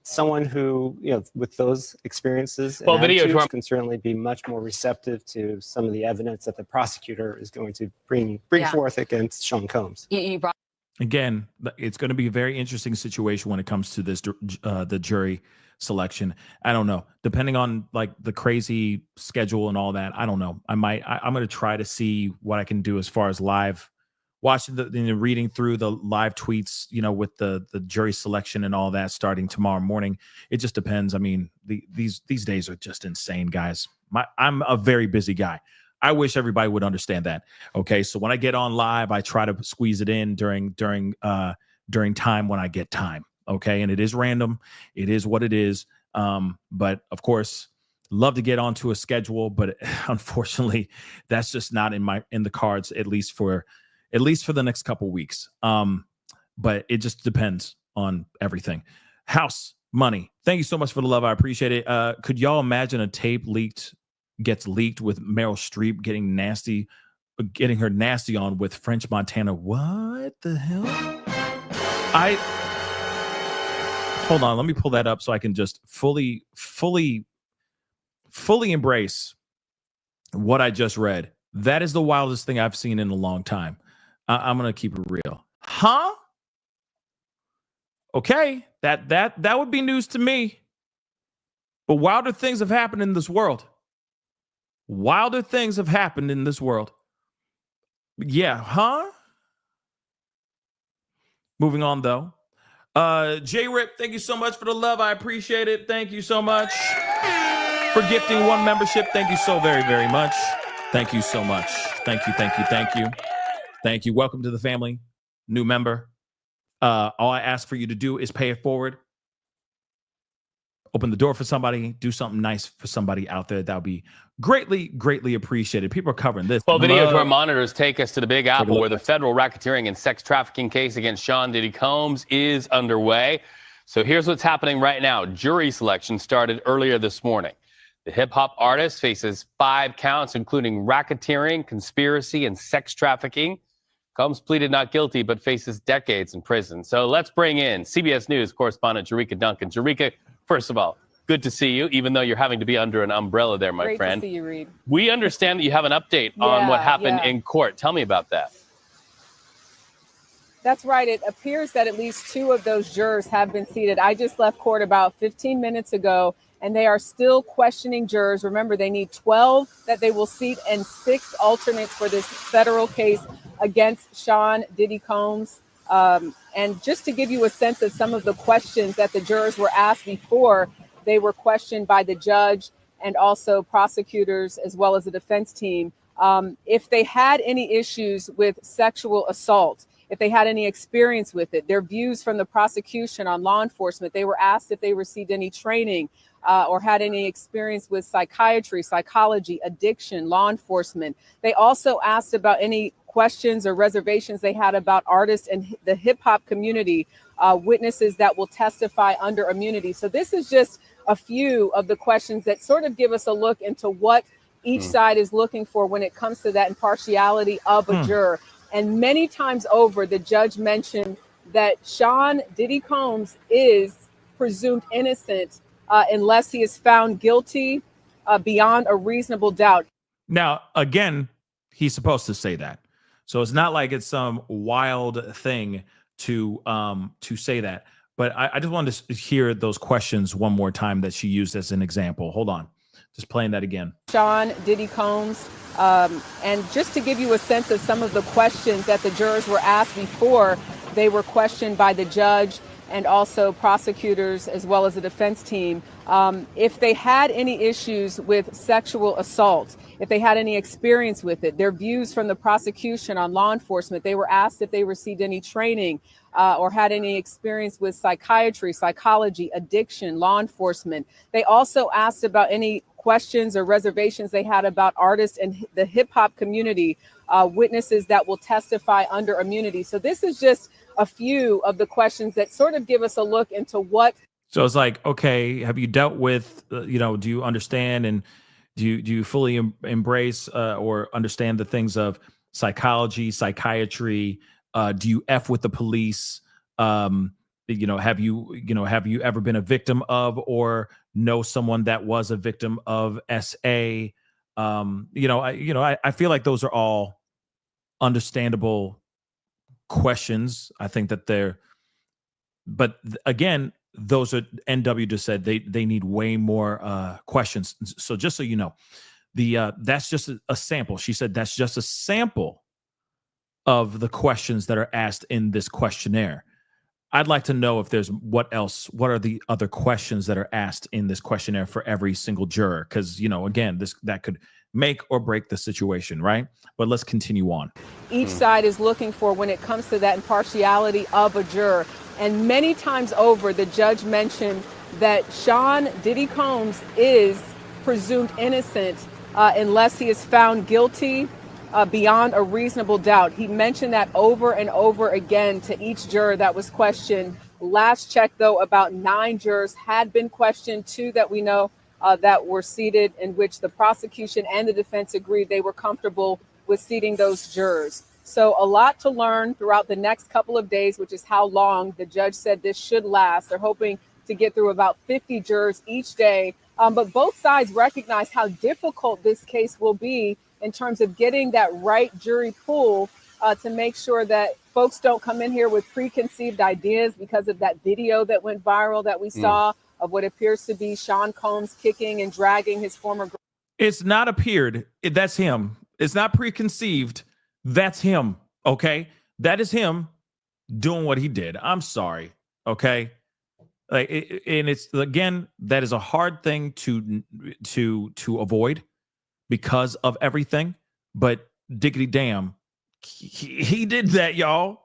someone who, with those experiences and attitudes can certainly be much more receptive to some of the evidence that the prosecutor is going to bring forth against Sean Combs. Again, it's going to be a very interesting situation when it comes to this, the jury selection. I don't know. Depending on the crazy schedule and all that, I don't know. I'm going to try to see what I can do as far as live watching reading through the live tweets, with the jury selection and all that starting tomorrow morning. It just depends. I mean, these days are just insane, guys. I'm a very busy guy. I wish everybody would understand that. Okay, so when I get on live, I try to squeeze it in during time when I get time. Okay, and it is random. It is what it is. But of course, love to get onto a schedule, but unfortunately, that's just not in the cards, at least for the next couple weeks. But it just depends on everything. House Money, thank you so much for the love. I appreciate it. Could y'all imagine a tape gets leaked with Meryl Streep getting her nasty on with French Montana? What the hell? Hold on, let me pull that up so I can just fully embrace what I just read. That is the wildest thing I've seen in a long time. I'm gonna keep it real. Huh? Okay, that would be news to me. But wilder things have happened in this world. Wilder things have happened in this world. Yeah, huh? Moving on, though. J-Rip, thank you so much for the love. I appreciate it. Thank you so much for gifting 1 membership. Thank you so very, very much. Thank you so much. Thank you. Welcome to the family. New member. All I ask for you to do is pay it forward. Open the door for somebody, do something nice for somebody out there. That would be greatly, greatly appreciated. People are covering this. Well, video to our monitors take us to the Big Apple, where the federal racketeering and sex trafficking case against Sean Diddy Combs is underway. So here's what's happening right now. Jury selection started earlier this morning. The hip-hop artist faces 5 counts, including racketeering, conspiracy, and sex trafficking. Combs pleaded not guilty, but faces decades in prison. So let's bring in CBS News correspondent Jerika Duncan. Jerika, first of all, good to see you, even though you're having to be under an umbrella there, my friend. Great to see you, Reed. We understand that you have an update on what happened in court. Tell me about that. That's right. It appears that at least 2 of those jurors have been seated. I just left court about 15 minutes ago, and they are still questioning jurors. Remember, they need 12 that they will seat and 6 alternates for this federal case against Sean Diddy Combs. And just to give you a sense of some of the questions that the jurors were asked before they were questioned by the judge and also prosecutors as well as the defense team, if they had any issues with sexual assault, if they had any experience with it, their views from the prosecution on law enforcement, they were asked if they received any training or had any experience with psychiatry, psychology, addiction, law enforcement. They also asked about any questions or reservations they had about artists and the hip hop community, witnesses that will testify under immunity. So this is just a few of the questions that sort of give us a look into what each side is looking for when it comes to that impartiality of a juror. And many times over, the judge mentioned that Sean Diddy Combs is presumed innocent unless he is found guilty beyond a reasonable doubt. Now, again, he's supposed to say that. So it's not like it's some wild thing to say that. But I just wanted to hear those questions one more time that she used as an example. Hold on. Just playing that again. Sean Diddy Combs. And just to give you a sense of some of the questions that the jurors were asked before they were questioned by the judge and also prosecutors as well as the defense team, if they had any issues with sexual assault, if they had any experience with it, their views from the prosecution on law enforcement, they were asked if they received any training or had any experience with psychiatry, psychology, addiction, law enforcement. They also asked about any questions or reservations they had about artists and the hip hop community, witnesses that will testify under immunity. So this is just a few of the questions that sort of give us a look into what. So it's like, okay, have you dealt with, do you understand and do you fully embrace or understand the things of psychology, psychiatry? Do you F with the police? Have you ever been a victim of or know someone that was a victim of SA? I feel like those are all understandable questions. I think that again, those are NW just said they need way more questions. So just so you know, that's just a sample. She said that's just a sample of the questions that are asked in this questionnaire. I'd like to know if there's what are the other questions that are asked in this questionnaire for every single juror? Because, again, that could make or break the situation, right? But let's continue on. Each side is looking for when it comes to that impartiality of a juror. And many times over, the judge mentioned that Sean Diddy Combs is presumed innocent unless he is found guilty beyond a reasonable doubt. He mentioned that over and over again to each juror that was questioned. Last check, though, about 9 jurors had been questioned, 2 that we know that were seated, in which the prosecution and the defense agreed they were comfortable with seating those jurors. So a lot to learn throughout the next couple of days, which is how long the judge said this should last. They're hoping to get through about 50 jurors each day. But both sides recognize how difficult this case will be in terms of getting that right jury pool to make sure that folks don't come in here with preconceived ideas because of that video that went viral that we saw of what appears to be Sean Combs kicking and dragging his former. It's not appeared. That's him. It's not preconceived. That's him. Okay. That is him doing what he did. I'm sorry. Okay. And it's, again, that is a hard thing to avoid because of everything, but diggity damn, he did that, y'all.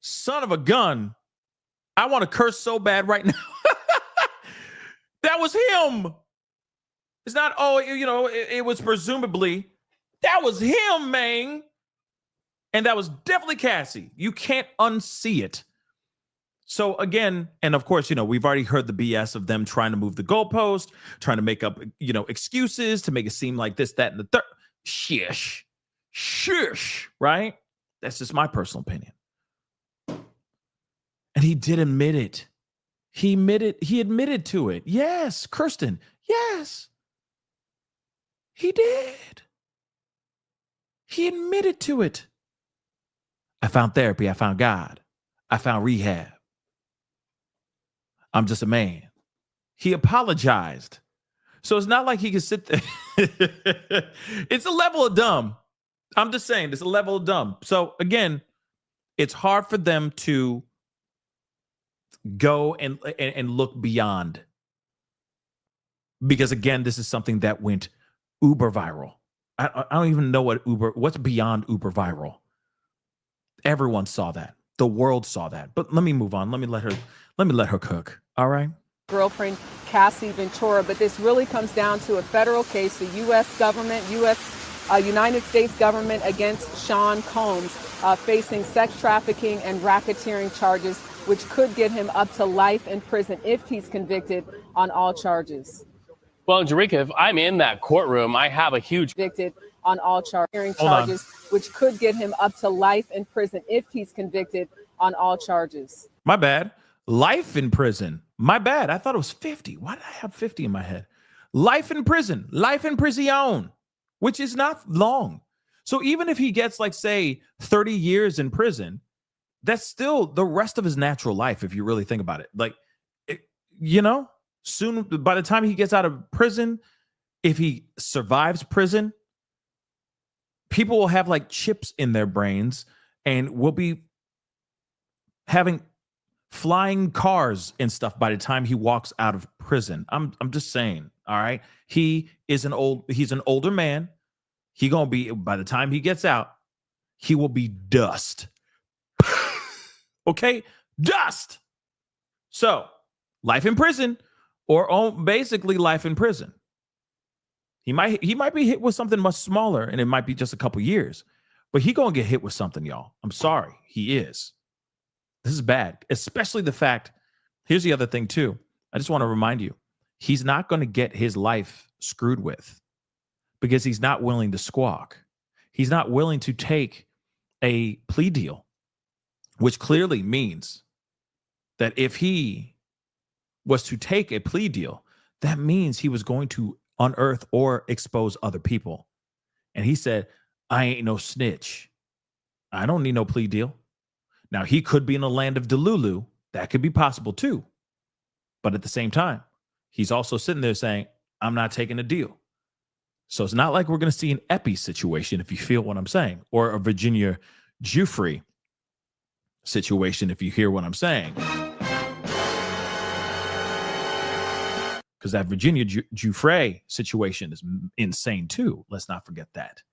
Son of a gun. I want to curse so bad right now. That was him. It's not, it was presumably. That was him, man. And that was definitely Cassie. You can't unsee it. So again, and of course, we've already heard the BS of them trying to move the goalpost, trying to make up, excuses to make it seem like this, that, and the third. Shush, right? That's just my personal opinion. And he did admit it. He admitted to it. Yes, Kirsten. Yes. He did. He admitted to it. I found therapy. I found God. I found rehab. I'm just a man. He apologized. So it's not like he can sit there. It's a level of dumb. I'm just saying, it's a level of dumb. So again, it's hard for them to go and look beyond. Because again, this is something that went uber viral. I don't even know what's beyond uber viral. Everyone saw that. The world saw that. But let me move on. Let me let her cook. All right. Girlfriend Cassie Ventura, but this really comes down to a federal case, the United States government against Sean Combs, facing sex trafficking and racketeering charges, which could get him up to life in prison if he's convicted on all charges. Well, Jerika, if I'm in that courtroom, I have a huge convicted on all charges, which could get him up to life in prison if he's convicted on all charges. My bad. Life in prison. My bad. I thought it was 50. Why did I have 50 in my head? Life in prison. Life in prison, which is not long. So even if he gets, like, say, 30 years in prison, that's still the rest of his natural life, if you really think about it. Like, soon, by the time he gets out of prison, if he survives prison, people will have like chips in their brains and will be having flying cars and stuff by the time he walks out of prison. I'm just saying, all right? He's an older man. He gonna be, by the time he gets out, he will be dust. Okay? Dust. So, life in prison, or basically life in prison. He might be hit with something much smaller, and it might be just a couple years, but he gonna get hit with something, y'all. I'm sorry, he is. This is bad, especially the fact. Here's the other thing too. I just want to remind you, he's not going to get his life screwed with because he's not willing to squawk. He's not willing to take a plea deal, which clearly means that if he was to take a plea deal, that means he was going to unearth or expose other people. And he said, I ain't no snitch. I don't need no plea deal. Now, he could be in the land of Delulu. That could be possible too. But at the same time, he's also sitting there saying, I'm not taking a deal. So it's not like we're going to see an Epi situation, if you feel what I'm saying, or a Virginia Giuffre situation, if you hear what I'm saying. Because that Virginia Giuffre situation is insane too. Let's not forget that.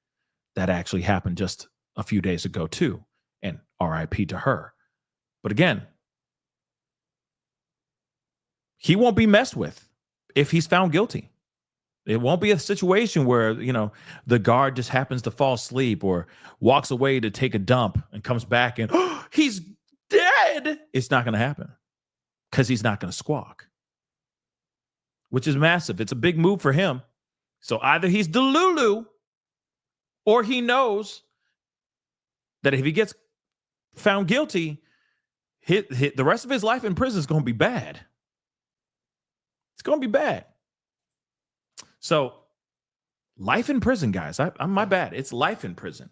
That actually happened just a few days ago too. And RIP to her. But again, he won't be messed with if he's found guilty. It won't be a situation where, the guard just happens to fall asleep or walks away to take a dump and comes back and he's dead. It's not going to happen because he's not going to squawk, which is massive. It's a big move for him. So either he's Delulu or he knows that if he gets found guilty, the rest of his life in prison is going to be bad. It's going to be bad. So, life in prison, guys. I'm my bad. It's life in prison.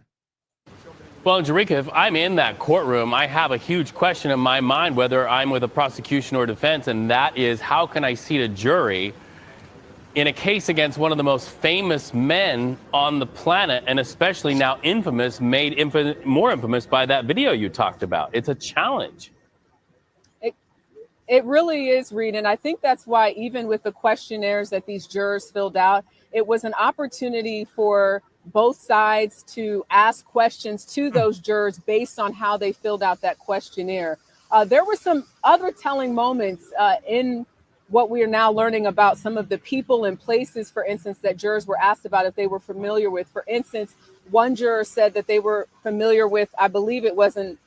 Well, Jerika, if I'm in that courtroom, I have a huge question in my mind, whether I'm with a prosecution or defense, and that is, how can I seat a jury in a case against one of the most famous men on the planet, and especially now infamous, made more infamous by that video you talked about? It's a challenge. It really is, Reed, and I think that's why even with the questionnaires that these jurors filled out, it was an opportunity for both sides to ask questions to those jurors based on how they filled out that questionnaire. There were some other telling moments in what we are now learning about some of the people and places, for instance, that jurors were asked about if they were familiar with. For instance, one juror said that they were familiar with, I believe it wasn't,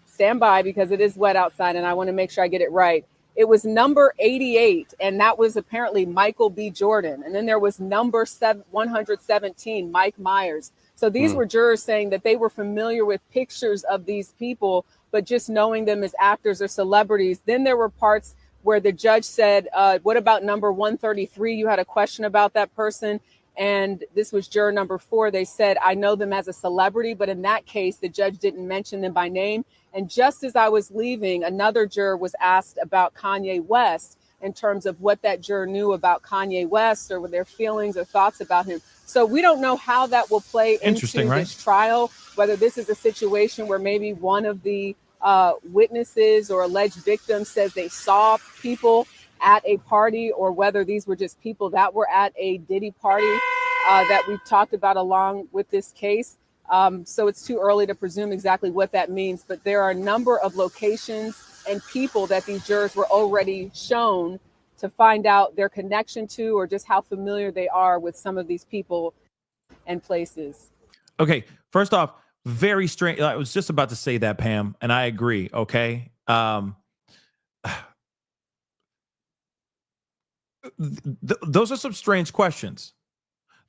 stand by because it is wet outside and I want to make sure I get it right. It was number 88, and that was apparently Michael B. Jordan. And then there was number 117, Mike Myers. So these were jurors saying that they were familiar with pictures of these people, but just knowing them as actors or celebrities. Then there were parts where the judge said, what about number 133? You had a question about that person. And this was juror number 4. They said, I know them as a celebrity, but in that case, the judge didn't mention them by name. And just as I was leaving, another juror was asked about Kanye West in terms of what that juror knew about Kanye West or their feelings or thoughts about him. So we don't know how that will play into this trial, whether this is a situation where maybe one of the witnesses or alleged victims says they saw people at a party, or whether these were just people that were at a Diddy party that we've talked about along with this case. So it's too early to presume exactly what that means, but there are a number of locations and people that these jurors were already shown to find out their connection to, or just how familiar they are with some of these people and places. Okay, first off, very strange. I was just about to say that, Pam, and I agree. Okay. Those are some strange questions.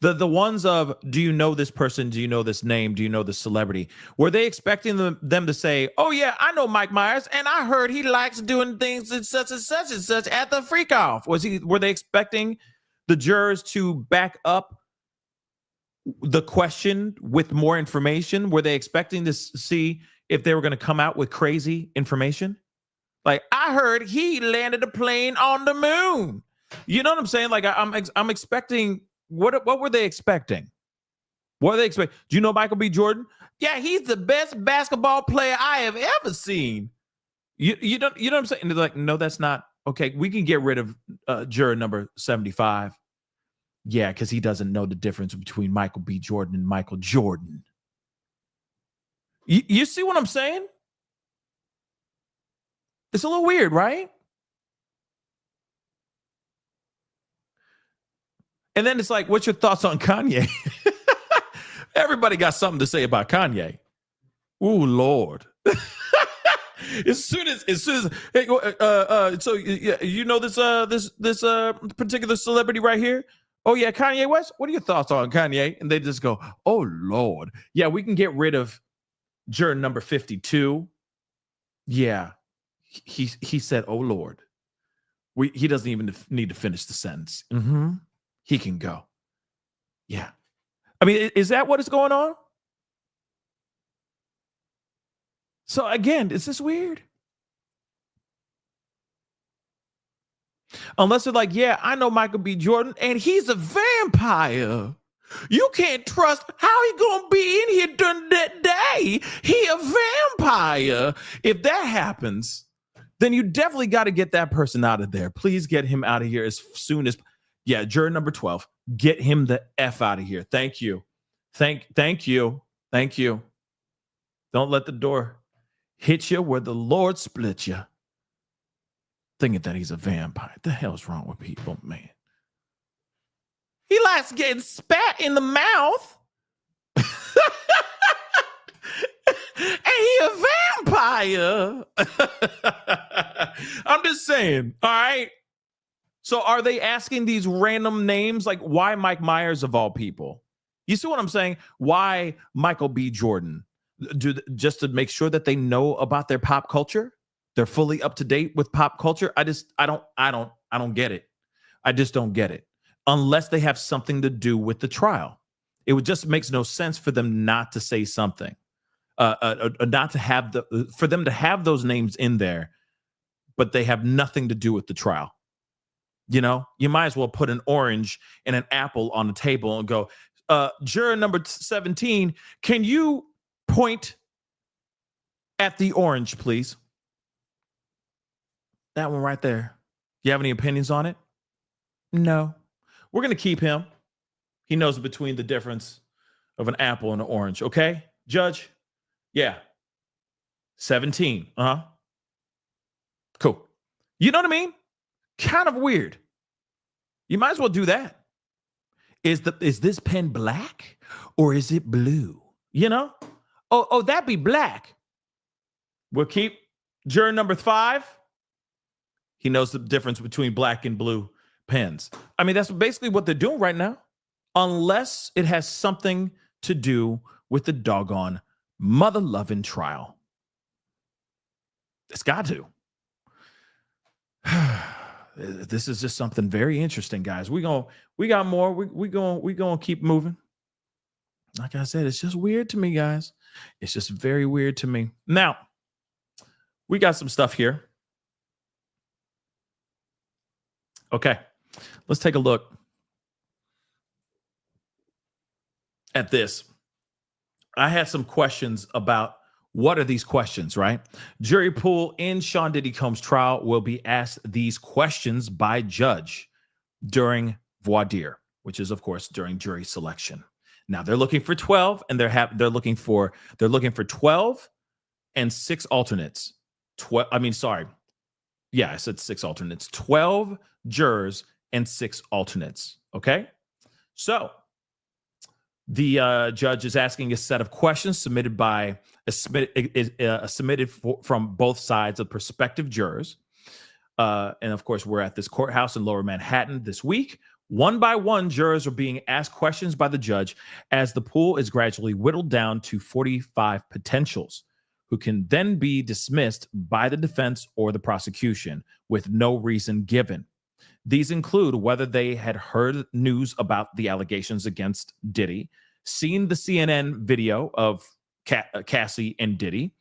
The ones of, do you know this person? Do you know this name? Do you know this celebrity? Were they expecting them to say, oh yeah, I know Mike Myers, and I heard he likes doing things and such and such and such at the freak off? Were they expecting the jurors to back up the question with more information? Were they expecting to see if they were going to come out with crazy information? Like, I heard he landed a plane on the moon. You know what I'm saying? Like, I'm expecting. What were they expecting? What are they expecting? Do you know Michael B. Jordan? Yeah, he's the best basketball player I have ever seen. You know what I'm saying? And they're like, no, that's not okay. We can get rid of juror number 75. Yeah, because he doesn't know the difference between Michael B. Jordan and Michael Jordan. You see what I'm saying? It's a little weird, right? And then it's like, what's your thoughts on Kanye? Everybody got something to say about Kanye. Ooh, Lord. as soon as hey, so you know this particular celebrity right here? Oh yeah, Kanye West. What are your thoughts on Kanye? And they just go, oh Lord. Yeah, we can get rid of juror number 52. Yeah. He said, oh Lord. He doesn't even need to finish the sentence. Mm-hmm. He can go. Yeah. I mean, is that what is going on? So again, is this weird? Unless they're like, yeah, I know Michael B. Jordan, and he's a vampire. You can't trust how he gonna be in here during that day. He a vampire. If that happens, then you definitely got to get that person out of there. Please get him out of here as soon as. Yeah, juror number 12. Get him the F out of here. Thank you. Thank you. Thank you. Don't let the door hit you where the Lord split you. Thinking that he's a vampire. What the hell's wrong with people, man? He likes getting spat in the mouth. And he a vampire. I'm just saying, all right? So are they asking these random names? Like, why Mike Myers of all people? You see what I'm saying? Why Michael B. Jordan? Just to make sure that they know about their pop culture? They're fully up to date with pop culture? I don't get it. I just don't get it. Unless they have something to do with the trial. It would just makes no sense for them not to say something. Not to have for them to have those names in there, but they have nothing to do with the trial. You know, you might as well put an orange and an apple on the table and go, juror number 17, can you point at the orange, please? That one right there. You have any opinions on it? No. We're going to keep him. He knows between the difference of an apple and an orange. Okay, Judge? Yeah. 17. Uh-huh. Cool. You know what I mean? Kind of weird. You might as well do that. Is this pen black or is it blue? You know? Oh, that'd be black. We'll keep juror number 5. He knows the difference between black and blue pens. I mean, that's basically what they're doing right now, unless it has something to do with the doggone mother-loving trial. It's got to. This is just something very interesting, guys. We got more. We going to keep moving. Like I said, it's just weird to me, guys. It's just very weird to me. Now, we got some stuff here. Okay, let's take a look at this. I had some questions about what are these questions, right? Jury pool in Sean Diddy Combs trial will be asked these questions by judge during voir dire, which is, of course, during jury selection. Now they're looking for 12, and they're looking for 12 and 6 alternates. I said 6 alternates. 12 jurors and 6 alternates. Okay, so the judge is asking a set of questions submitted from both sides of prospective jurors. And of course, we're at this courthouse in Lower Manhattan this week. One by one, jurors are being asked questions by the judge as the pool is gradually whittled down to 45 potentials who can then be dismissed by the defense or the prosecution with no reason given. These include whether they had heard news about the allegations against Diddy, seen the CNN video of Cassie and Diddy,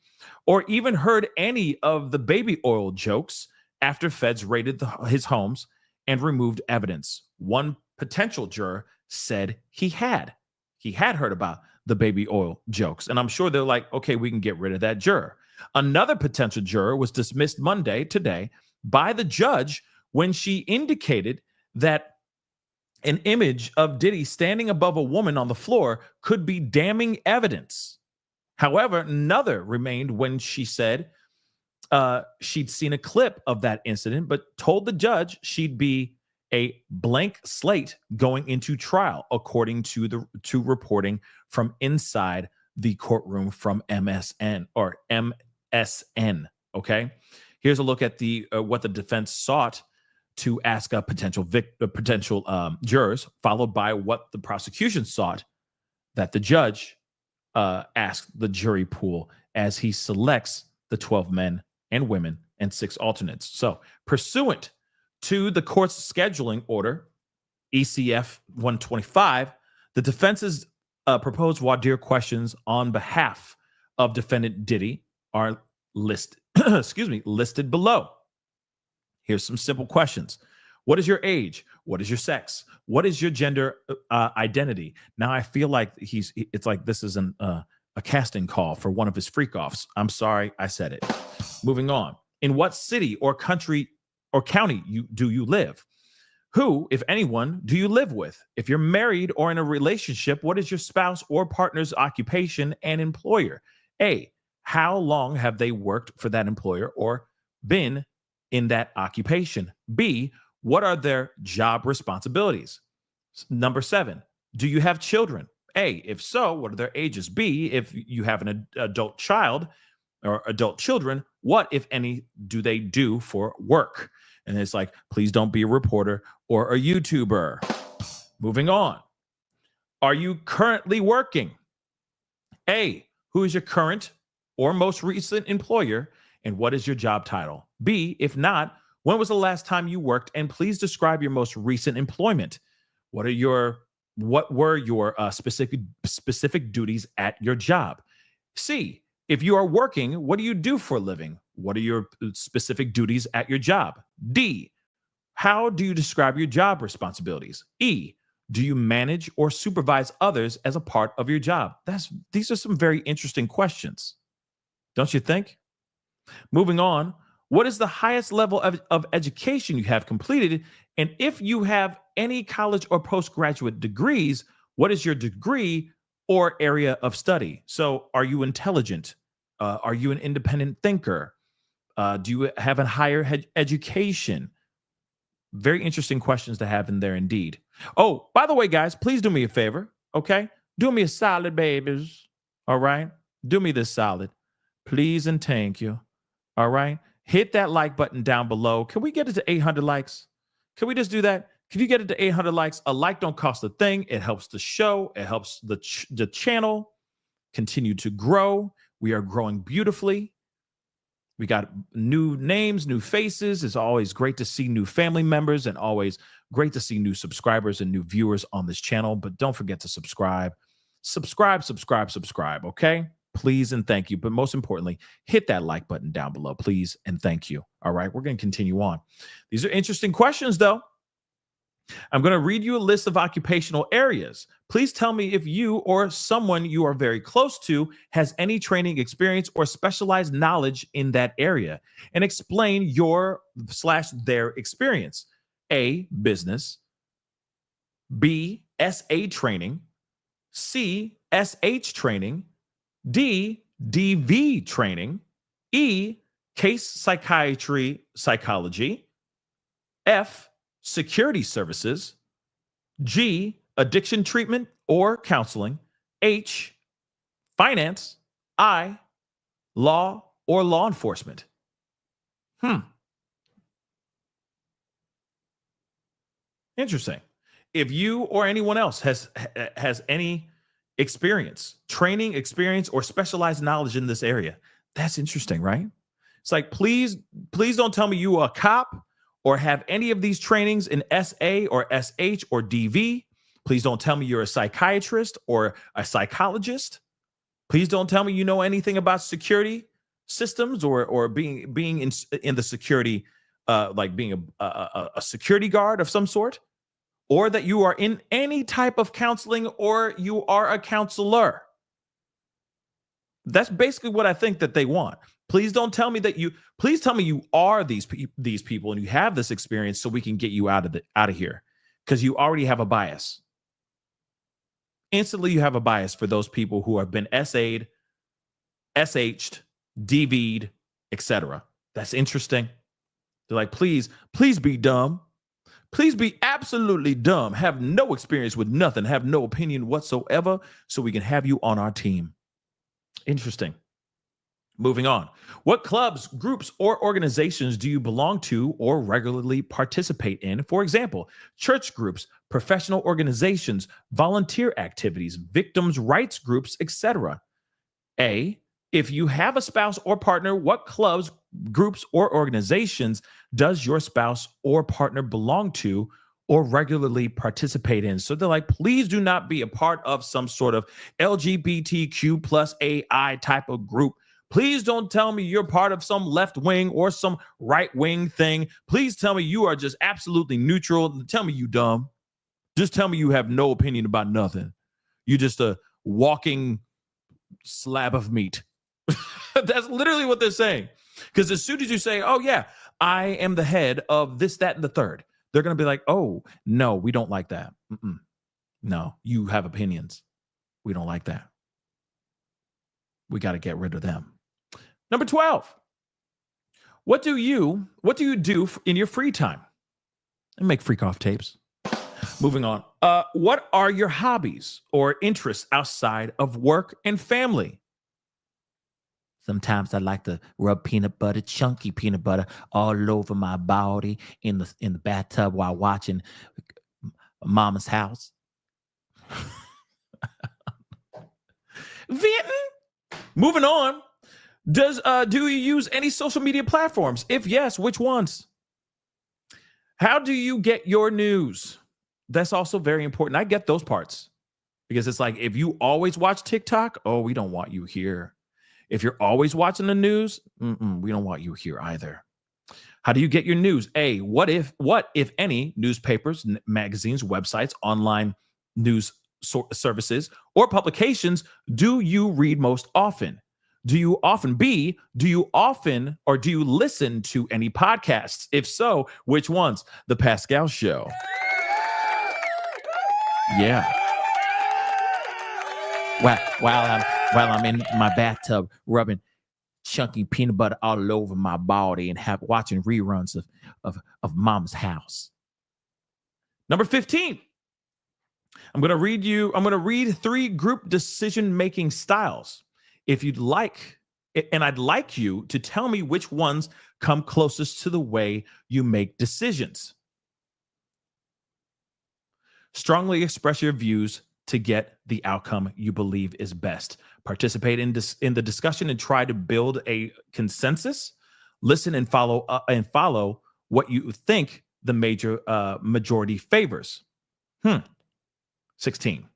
or even heard any of the baby oil jokes after feds raided his homes and removed evidence. One potential juror said he had heard about the baby oil jokes. And I'm sure they're like, okay, we can get rid of that juror. Another potential juror was dismissed today, by the judge when she indicated that an image of Diddy standing above a woman on the floor could be damning evidence. However, another remained when she said she'd seen a clip of that incident, but told the judge she'd be a blank slate going into trial, according to reporting from inside the courtroom from MSN. Okay, here's a look at what the defense sought to ask potential jurors, followed by what the prosecution sought that the judge ask the jury pool as he selects the 12 men and women and 6 alternates. So, pursuant to the court's scheduling order, ECF 125, the defense's proposed voir dire questions on behalf of defendant Diddy are listed below. Here's some simple questions. What is your age? What is your sex? What is your gender identity? Now, I feel like it's like this is a casting call for one of his freak-offs. I'm sorry, I said it. Moving on. In what city or country or county do you live? Who, if anyone, do you live with? If you're married or in a relationship, what is your spouse or partner's occupation and employer? A, how long have they worked for that employer or been in that occupation? B, what are their job responsibilities? Number 7, do you have children? A, if so, what are their ages? B, if you have an adult child or adult children, what, if any, do they do for work? And it's like, please don't be a reporter or a YouTuber. Moving on. Are you currently working? A, who is your current or most recent employer, and what is your job title? B, if not, when was the last time you worked? And please describe your most recent employment. What were your specific duties at your job? C, if you are working, what do you do for a living? What are your specific duties at your job? D, how do you describe your job responsibilities? E, do you manage or supervise others as a part of your job? These are some very interesting questions, don't you think? Moving on, what is the highest level of education you have completed? And if you have any college or postgraduate degrees, what is your degree or area of study? So are you intelligent? Are you an independent thinker? Do you have a higher education? Very interesting questions to have in there indeed. Oh, by the way, guys, please do me a favor, okay? Do me a solid, babies. All right? Do me this solid. Please and thank you. All right? Hit that like button down below. Can we get it to 800 likes? Can we just do that? Can you get it to 800 likes? A like don't cost a thing. It helps the show. It helps the channel continue to grow. We are growing beautifully. We got new names, new faces. It's always great to see new family members and always great to see new subscribers and new viewers on this channel. But don't forget to subscribe. Subscribe, okay? Please and thank you. But most importantly, hit that like button down below, please and thank you. All right, we're going to continue on. These are interesting questions, though. I'm going to read you a list of occupational areas. Please tell me if you or someone you are very close to has any training experience or specialized knowledge in that area, and explain your/their experience. A, business. B, SA training. C, SH training. D, DV training. E, case psychiatry, psychology. F, security services. G, addiction treatment or counseling. H, finance. I, law or law enforcement. Interesting. If you or anyone else has any experience, training experience, or specialized knowledge in this area, that's interesting, right? It's like, please don't tell me you are a cop or have any of these trainings in SA or SH or DV. Please don't tell me you're a psychiatrist or a psychologist. Please don't tell me you know anything about security systems or being in the security, like being a security guard of some sort, or that you are in any type of counseling or you are a counselor. That's basically what I think that they want. Please don't tell me that please tell me you are these people and you have this experience so we can get you out of here, because you already have a bias. Instantly, you have a bias for those people who have been SA'd, SH'd, DV'd, etc. That's interesting. They're like, please be dumb. Please be absolutely dumb. Have no experience with nothing. Have no opinion whatsoever so we can have you on our team. Interesting. Moving on. What clubs, groups, or organizations do you belong to or regularly participate in? For example, church groups, professional organizations, volunteer activities, victims' rights groups, etc. A, if you have a spouse or partner, what clubs, groups, or organizations does your spouse or partner belong to or regularly participate in? So they're like, please do not be a part of some sort of LGBTQ plus AI type of group. Please don't tell me you're part of some left wing or some right wing thing. Please tell me you are just absolutely neutral. Tell me you dumb. Just tell me you have no opinion about nothing. You're just a walking slab of meat. That's literally what they're saying. Because as soon as you say, oh, yeah, I am the head of this, that, and the third, they're going to be like, oh, no, we don't like that. No, you have opinions. We don't like that. We got to get rid of them. Number 12. What do you do in your free time? And make freak off tapes. Moving on. What are your hobbies or interests outside of work and family? Sometimes I like to rub peanut butter, chunky peanut butter, all over my body in the bathtub while watching Mama's House. Vinton. Moving on. Do you use any social media platforms? If yes, which ones? How do you get your news? That's also very important. I get those parts because it's like, if you always watch TikTok, oh, we don't want you here. If you're always watching the news, we don't want you here either. How do you get your news? A, what if any newspapers, magazines, websites, online news services, or publications do you read most often? Do you often or do you listen to any podcasts? If so, which ones? The Pascal Show. Yeah. While I'm in my bathtub rubbing chunky peanut butter all over my body and have watching reruns of Mama's House. Number 15. I'm going to read 3 group decision-making styles. If you'd like, and I'd like you to tell me which ones come closest to the way you make decisions. Strongly express your views to get the outcome you believe is best. Participate in the discussion and try to build a consensus. Listen and follow what you think the majority favors. 16.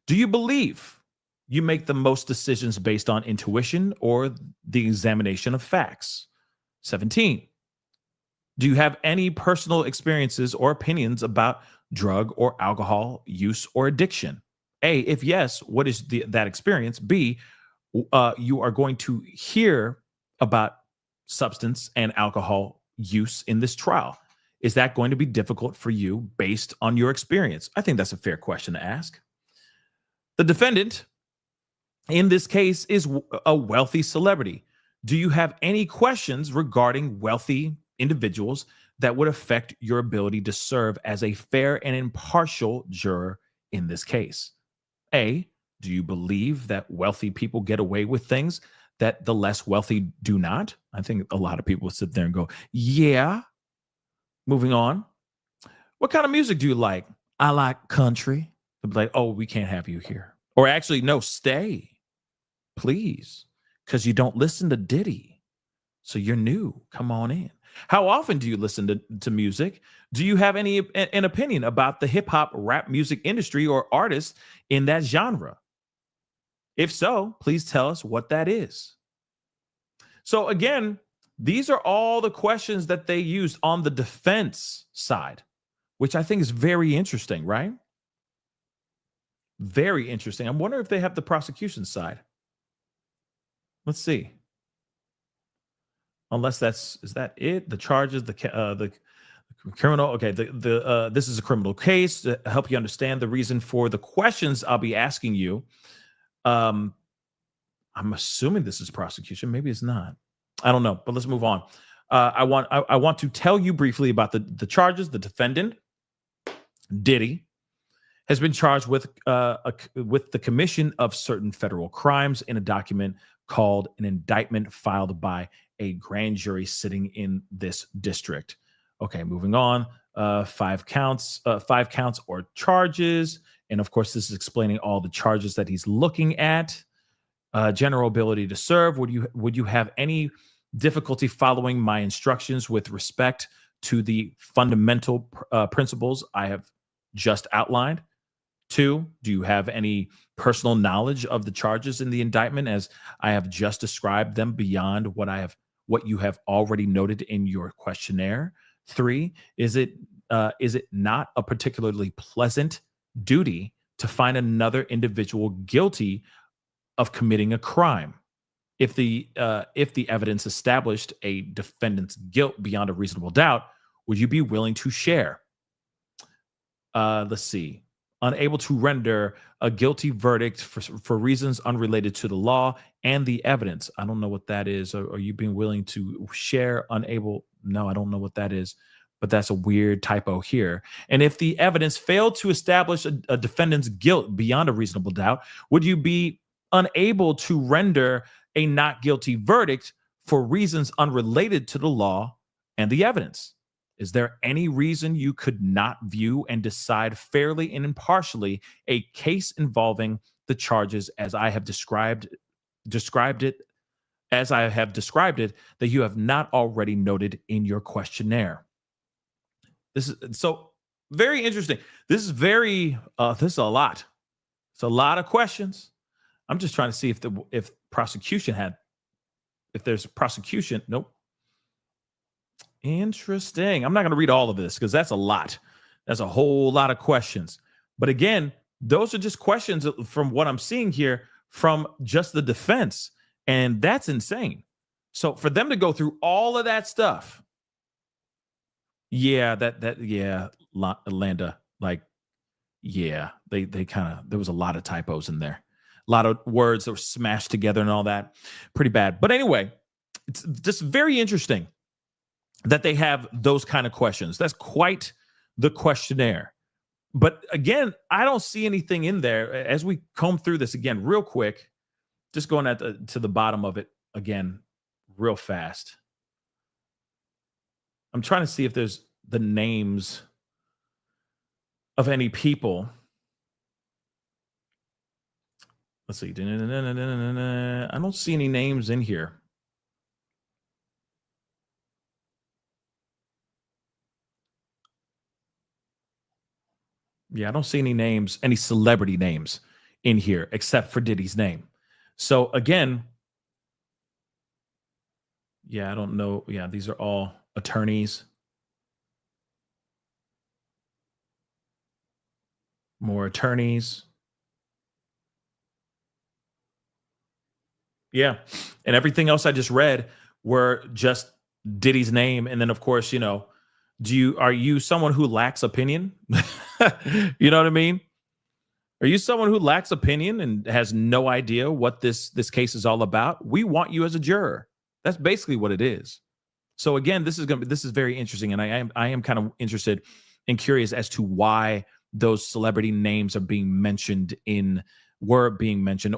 Do you believe you make the most decisions based on intuition or the examination of facts? 17. Do you have any personal experiences or opinions about drug or alcohol use or addiction? A, if yes, what is that experience? B, you are going to hear about substance and alcohol use in this trial. Is that going to be difficult for you based on your experience? I think that's a fair question to ask. The defendant in this case is a wealthy celebrity. Do you have any questions regarding wealthy individuals that would affect your ability to serve as a fair and impartial juror in this case? A, do you believe that wealthy people get away with things that the less wealthy do not? I think a lot of people sit there and go, yeah. Moving on. What kind of music do you like? I like country. They'll be like, oh, we can't have you here. Or actually, no, stay, please, because you don't listen to Diddy. So you're new. Come on in. How often do you listen to music? Do you have an opinion about the hip hop rap music industry or artists in that genre? If so, please tell us what that is. So again, these are all the questions that they used on the defense side, which I think is very interesting, right? Very interesting. I wonder if they have the prosecution side. Let's see. Unless is that it? The charges, the criminal. Okay, this is a criminal case to help you understand the reason for the questions I'll be asking you. I'm assuming this is prosecution. Maybe it's not. I don't know, but let's move on. I want to tell you briefly about the charges. The defendant, Diddy, has been charged with the commission of certain federal crimes in a document called an indictment filed by a grand jury sitting in this district. Okay, moving on. 5 counts or charges, and of course, this is explaining all the charges that he's looking at. General ability to serve. Would you have any difficulty following my instructions with respect to the fundamental principles I have just outlined? 2, do you have any personal knowledge of the charges in the indictment as I have just described them beyond what you have already noted in your questionnaire? 3, is it not a particularly pleasant duty to find another individual guilty of committing a crime if the evidence established a defendant's guilt beyond a reasonable doubt? Would you be willing to share? Let's see. Unable to render a guilty verdict for reasons unrelated to the law and the evidence. I don't know what that is. Are you being willing to share? Unable? No, I don't know what that is, but that's a weird typo here. And if the evidence failed to establish a defendant's guilt beyond a reasonable doubt, would you be unable to render a not guilty verdict for reasons unrelated to the law and the evidence? Is there any reason you could not view and decide fairly and impartially a case involving the charges as I have described it that you have not already noted in your questionnaire? This is so very interesting. This is a lot. It's a lot of questions. I'm just trying to see if there's prosecution. Nope. Interesting. I'm not going to read all of this because that's a lot. That's a whole lot of questions. But again, those are just questions from what I'm seeing here from just the defense. And that's insane. So for them to go through all of that stuff. Yeah, Landa, like, yeah, they kind of, there was a lot of typos in there. A lot of words that were smashed together and all that. Pretty bad. But anyway, it's just very interesting that they have those kind of questions. That's quite the questionnaire. But again, I don't see anything in there as we comb through this again real quick, just going to the bottom of it again real fast. I'm trying to see if there's the names of any people. Let's see. I don't see any names in here. Yeah, I don't see any names, any celebrity names in here except for Diddy's name. So again, yeah, I don't know. Yeah, these are all attorneys. More attorneys. Yeah. And everything else I just read were just Diddy's name. And then, of course, you know, are you someone who lacks opinion? You know what I mean? Are you someone who lacks opinion and has no idea what this case is all about? We want you as a juror. That's basically what it is. So again, this is very interesting, and I am kind of interested and curious as to why those celebrity names were being mentioned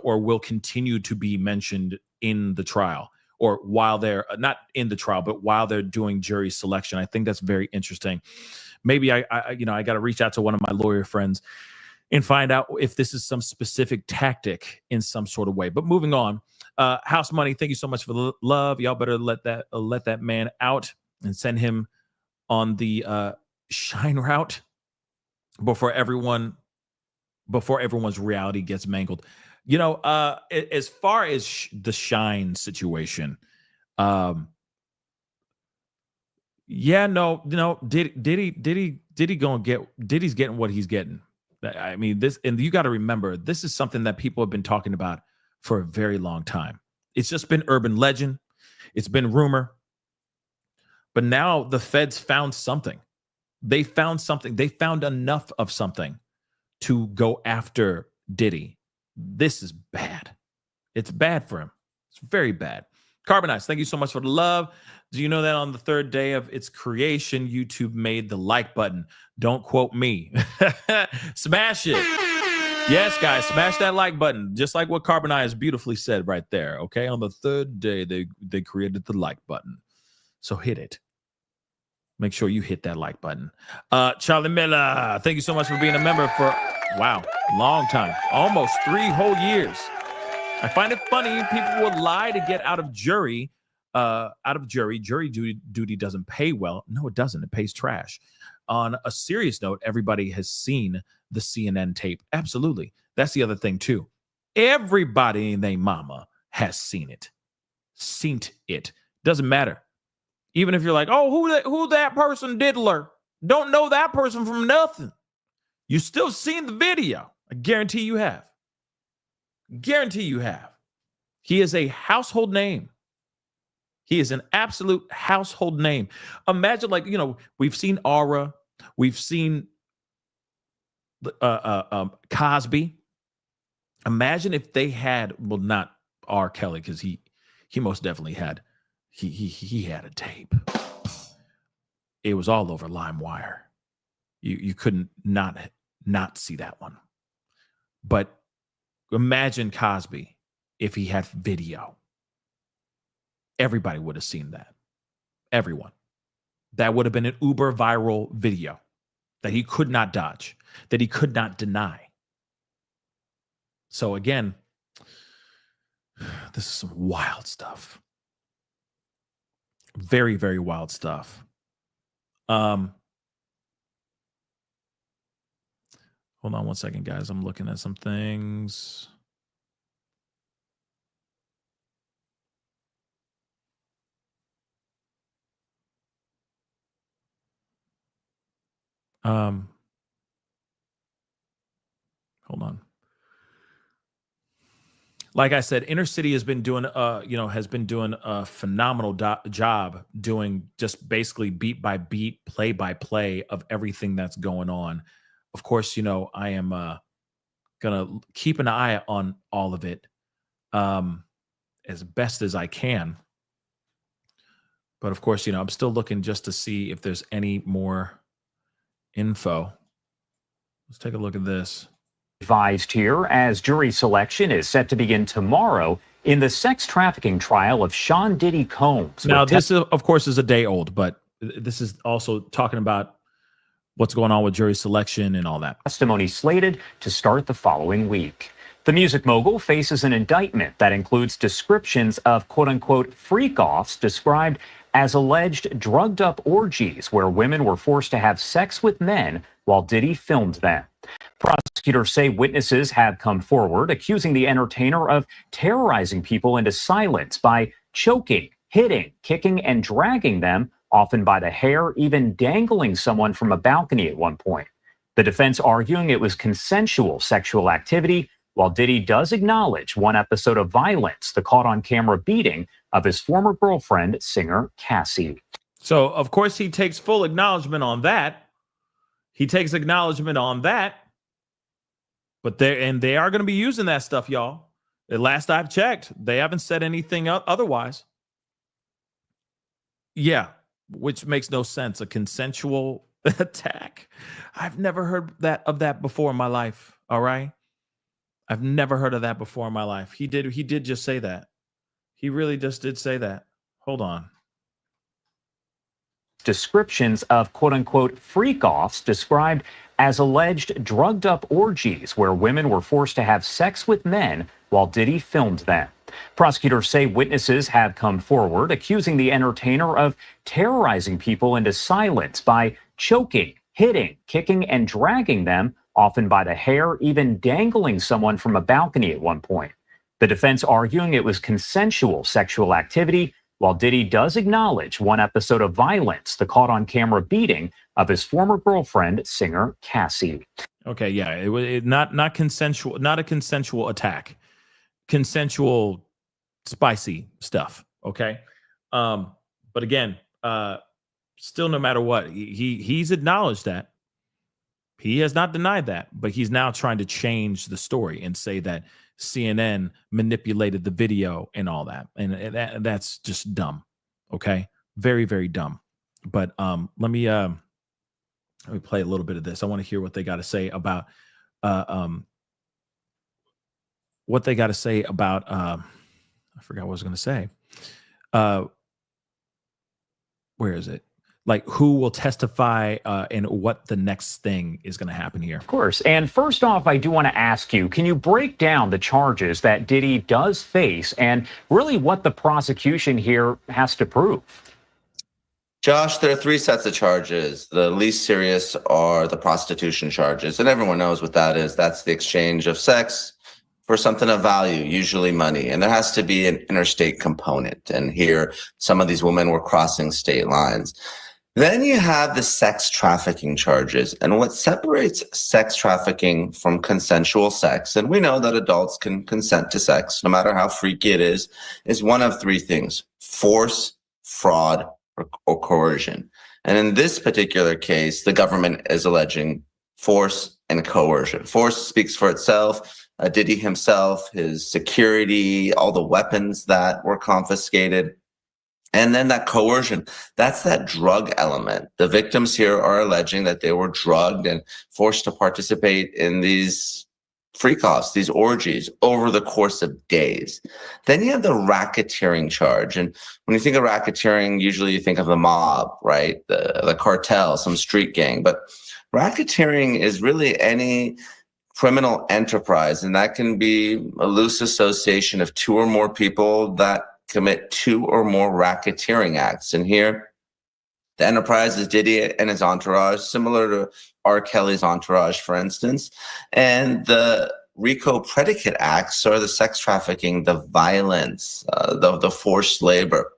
or will continue to be mentioned in the trial, or while they're not in the trial, but while they're doing jury selection. I think that's very interesting. Maybe I got to reach out to one of my lawyer friends and find out if this is some specific tactic in some sort of way. But moving on, House Money, thank you so much for the love. Y'all better let that man out and send him on the shine route before everyone's reality gets mangled. You know, as far as the shine situation, Diddy's getting what he's getting. I mean, and you got to remember, this is something that people have been talking about for a very long time. It's just been urban legend. It's been rumor. But now the feds found something. They found something. They found enough of something to go after Diddy. This is bad. It's bad for him. It's very bad. Carbonize, thank you so much for the love. Do you know that on the third day of its creation, YouTube made the like button? Don't quote me. Smash it. Yes, guys, smash that like button. Just like what Carbonize beautifully said right there. Okay, on the third day, they created the like button. So hit it. Make sure you hit that like button. Charlie Miller, thank you so much for being a member for, wow, long time. Almost 3 whole years. I find it funny people will lie to get out of jury. Jury duty doesn't pay well. No, it doesn't. It pays trash. On a serious note, everybody has seen the CNN tape. Absolutely. That's the other thing too. Everybody and their mama has seen it. Seen it. Doesn't matter. Even if you're like, oh, who that person diddler? Don't know that person from nothing. You still seen the video. I guarantee you have. Guarantee you have. He is a household name. He is an absolute household name. Imagine, like, you know, we've seen Aura, we've seen Cosby. Imagine if they had, well, not R. Kelly, because he most definitely had, he had a tape. It was all over LimeWire. You couldn't not see that one. But imagine Cosby if he had video. Everybody would have seen that. Everyone. That would have been an uber viral video that he could not dodge, that he could not deny. So again, this is some wild stuff. Very, very wild stuff. Hold on one second, guys. I'm looking at some things. Hold on. Like I said, Inner City has been doing, a phenomenal job doing just basically beat by beat, play by play of everything that's going on. Of course, you know, I am gonna keep an eye on all of it as best as I can. But of course, I'm still looking just to see if there's any more info. Let's take a look at this. Advised here as jury selection is set to begin tomorrow in the sex trafficking trial of Sean Diddy Combs. Now, this, of course, is a day old, but this is also talking about what's going on with jury selection and all that. Testimony slated to start the following week. The music mogul faces an indictment that includes descriptions of quote-unquote freak-offs described as alleged drugged-up orgies where women were forced to have sex with men while Diddy filmed them. Prosecutors say witnesses have come forward accusing the entertainer of terrorizing people into silence by choking, hitting, kicking, and dragging them, often by the hair, even dangling someone from a balcony at one point. The defense arguing it was consensual sexual activity, while Diddy does acknowledge one episode of violence, the caught-on-camera beating of his former girlfriend, singer Cassie. So, of course, he takes full acknowledgement on that. But they are going to be using that stuff, y'all. At last I've checked, they haven't said anything otherwise. Yeah, which makes no sense. A consensual attack. I've never heard of that before in my life. All right. I've never heard of that before in my life. He did just say that. He really just did say that. Hold on. Descriptions of quote-unquote freak-offs described as alleged drugged-up orgies where women were forced to have sex with men while Diddy filmed them. Prosecutors say witnesses have come forward accusing the entertainer of terrorizing people into silence by choking, hitting, kicking, and dragging them, often by the hair, even dangling someone from a balcony at one point. The defense arguing it was consensual sexual activity, while Diddy does acknowledge one episode of violence, the caught-on-camera beating of his former girlfriend, singer Cassie. Okay, yeah, it was not consensual, not a consensual attack, consensual spicy stuff. Okay, but again, still, no matter what, he's acknowledged that. He has not denied that, but he's now trying to change the story and say that CNN manipulated the video and all that. And that's just dumb. Okay. Very, very dumb. But let me play a little bit of this. I want to hear what they got to say about I forgot what I was going to say. Where is it? Like, who will testify and what the next thing is going to happen here. Of course. And first off, I do want to ask you, can you break down the charges that Diddy does face and really what the prosecution here has to prove? Josh, there are three sets of charges. The least serious are the prostitution charges, and everyone knows what that is. That's the exchange of sex for something of value, usually money. And there has to be an interstate component. And here, some of these women were crossing state lines. Then you have the sex trafficking charges. And what separates sex trafficking from consensual sex, and we know that adults can consent to sex, no matter how freaky it is one of three things: force, fraud, or coercion. And in this particular case, the government is alleging force and coercion. Force speaks for itself. Diddy himself, his security, all the weapons that were confiscated. And then that coercion, that's that drug element. The victims here are alleging that they were drugged and forced to participate in these freak-offs, these orgies, over the course of days. Then you have the racketeering charge. And when you think of racketeering, usually you think of the mob, right? The cartel, some street gang. But racketeering is really any criminal enterprise, and that can be a loose association of two or more people that commit two or more racketeering acts. And here, the enterprise is Diddy and his entourage, similar to R. Kelly's entourage, for instance. And the RICO predicate acts are the sex trafficking, the violence, the forced labor.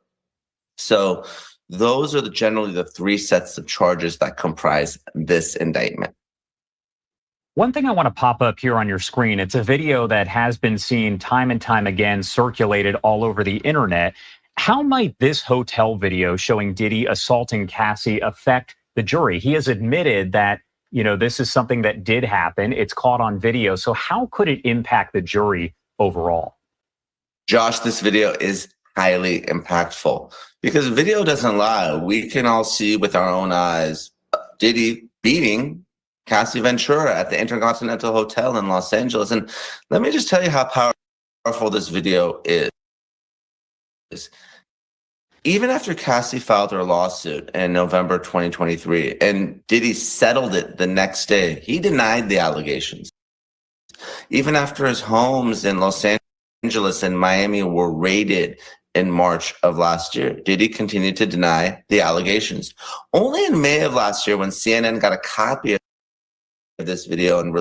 So those are generally the three sets of charges that comprise this indictment. One thing I want to pop up here on your screen, it's a video that has been seen time and time again, circulated all over the internet. How might this hotel video showing Diddy assaulting Cassie affect the jury? He has admitted that, this is something that did happen. It's caught on video. So how could it impact the jury overall? Josh, this video is highly impactful because video doesn't lie. We can all see with our own eyes Diddy beating Cassie Ventura at the Intercontinental Hotel in Los Angeles. And let me just tell you how powerful this video is. Even after Cassie filed her lawsuit in November 2023 and Diddy settled it the next day, he denied the allegations. Even after his homes in Los Angeles and Miami were raided in March of last year, Diddy continued to deny the allegations. Only in May of last year, when CNN got a copy of this video and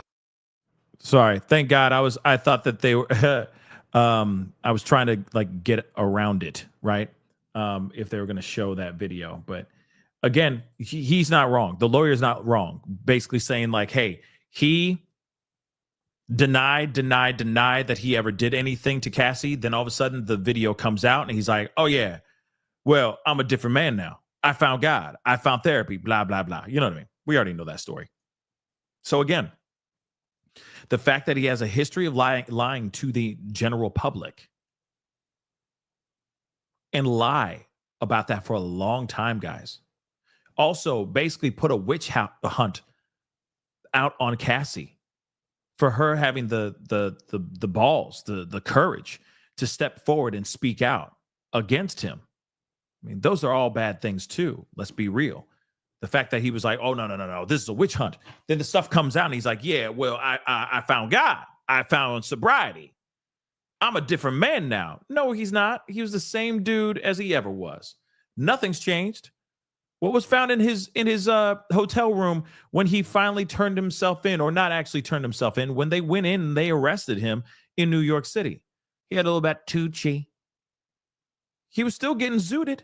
sorry, thank God I thought that they were I was trying to like get around it, right? If they were going to show that video. But again, he's not wrong. The lawyer's not wrong. Basically saying like, hey, he denied that he ever did anything to Cassie. Then all of a sudden the video comes out and he's like, oh yeah, well, I'm a different man now. I found God. I found therapy, blah, blah, blah. You know what I mean? We already know that story. So again, the fact that he has a history of lying to the general public and lie about that for a long time, guys. Also, basically put a witch hunt out on Cassie for her having the balls, the courage to step forward and speak out against him. I mean, those are all bad things too. Let's be real. The fact that he was like, oh, no, this is a witch hunt. Then the stuff comes out and he's like, yeah, well, I found God. I found sobriety. I'm a different man now. No, he's not. He was the same dude as he ever was. Nothing's changed. What was found in his hotel room when he finally turned himself in, or not actually turned himself in, when they went in and they arrested him in New York City? He had a little bit Tucci. He was still getting zooted.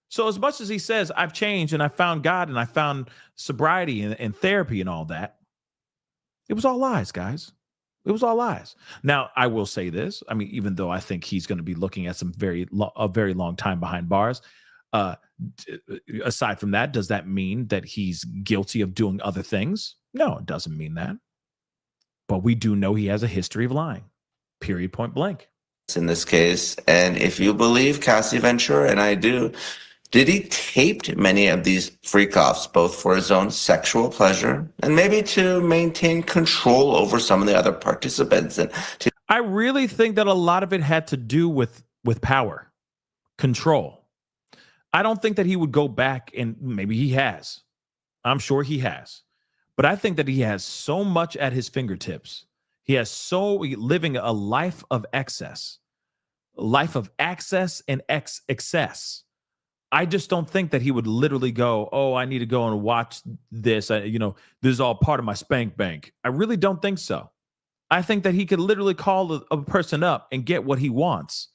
So as much as he says, I've changed and I found God and I found sobriety and therapy and all that, it was all lies, guys. It was all lies. Now, I will say this. I mean, even though I think he's going to be looking at a very long time behind bars, aside from that, does that mean that he's guilty of doing other things? No, it doesn't mean that. But we do know he has a history of lying. Period, point blank. in this case, and if you believe Cassie Ventura, and I do, Diddy taped many of these freak-offs, both for his own sexual pleasure and maybe to maintain control over some of the other participants. And I really think that a lot of it had to do with power, control. I don't think that he would go back, and maybe he has. I'm sure he has. But I think that he has so much at his fingertips. He has living a life of excess, and excess. I just don't think that he would literally go, oh, I need to go and watch this. This is all part of my spank bank. I really don't think so. I think that he could literally call a person up and get what he wants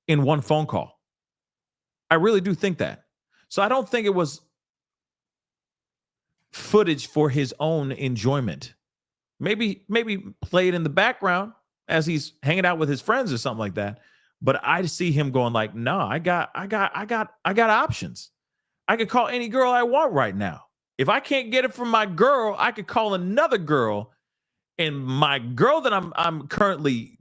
in one phone call. I really do think that. So I don't think it was footage for his own enjoyment. Maybe play it in the background as he's hanging out with his friends or something like that. But I see him going like, no, I got options. I could call any girl I want right now. If I can't get it from my girl, I could call another girl, and my girl that I'm currently,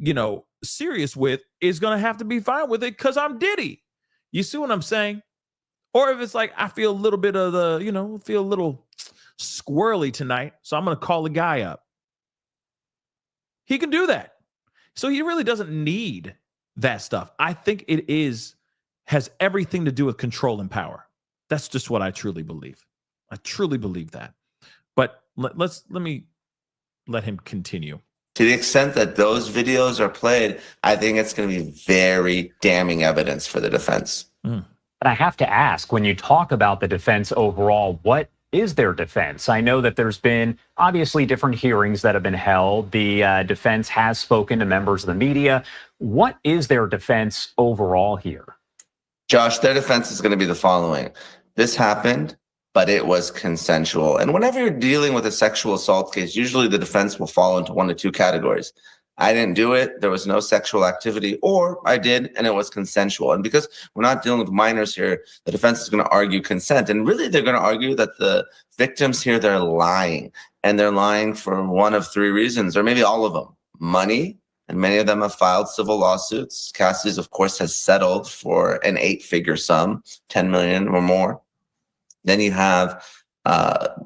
serious with is going to have to be fine with it because I'm Diddy. You see what I'm saying? Or if it's like, I feel a little bit of feel a little squirrely tonight, so I'm going to call the guy up. He can do that. So he really doesn't need that stuff. I think it has everything to do with control and power. That's just what I truly believe. I truly believe that. But let me let him continue. To the extent that those videos are played, I think it's going to be very damning evidence for the defense. But I have to ask, when you talk about the defense overall, what is their defense? I know that there's been obviously different hearings that have been held. The defense has spoken to members of the media. What is their defense overall here? Josh, their defense is going to be the following. This happened, but it was consensual. And whenever you're dealing with a sexual assault case, usually the defense will fall into one of two categories. I didn't do it, there was no sexual activity, or I did and it was consensual. And because we're not dealing with minors here, the defense is going to argue consent. And really, they're going to argue that the victims here, they're lying. And they're lying for one of three reasons, or maybe all of them: money, and many of them have filed civil lawsuits. Cassie's, of course, has settled for an 8-figure sum, 10 million or more. Then you have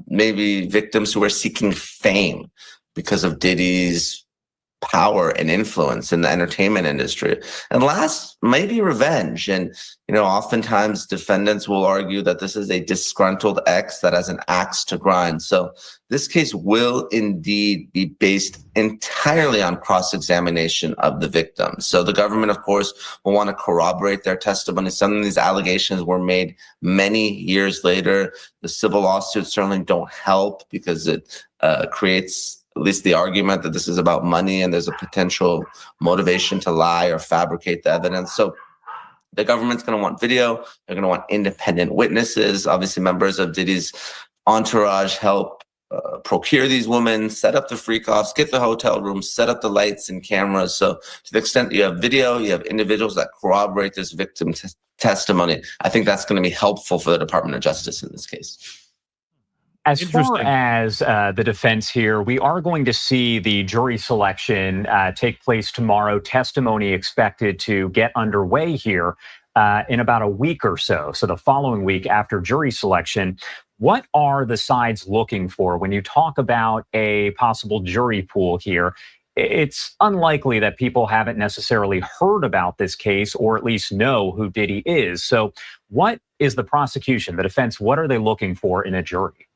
maybe victims who are seeking fame because of Diddy's power and influence in the entertainment industry. And last, maybe revenge. And, oftentimes defendants will argue that this is a disgruntled ex that has an axe to grind. So this case will indeed be based entirely on cross-examination of the victim. So the government, of course, will want to corroborate their testimony. Some of these allegations were made many years later. The civil lawsuits certainly don't help because it creates at least the argument that this is about money and there's a potential motivation to lie or fabricate the evidence. So the government's going to want video. They're going to want independent witnesses. Obviously, members of Diddy's entourage help procure these women, set up the freak-offs, get the hotel rooms, set up the lights and cameras. So to the extent you have video, you have individuals that corroborate this victim testimony, I think that's going to be helpful for the Department of Justice in this case. As far as the defense here, we are going to see the jury selection take place tomorrow. Testimony expected to get underway here in about a week or so. So the following week after jury selection, what are the sides looking for when you talk about a possible jury pool here? It's unlikely that people haven't necessarily heard about this case or at least know who Diddy is. So what is the prosecution, the defense, what are they looking for in a jury?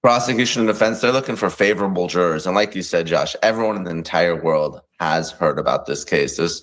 Prosecution and defense, they're looking for favorable jurors. And like you said, Josh, everyone in the entire world has heard about this case. There's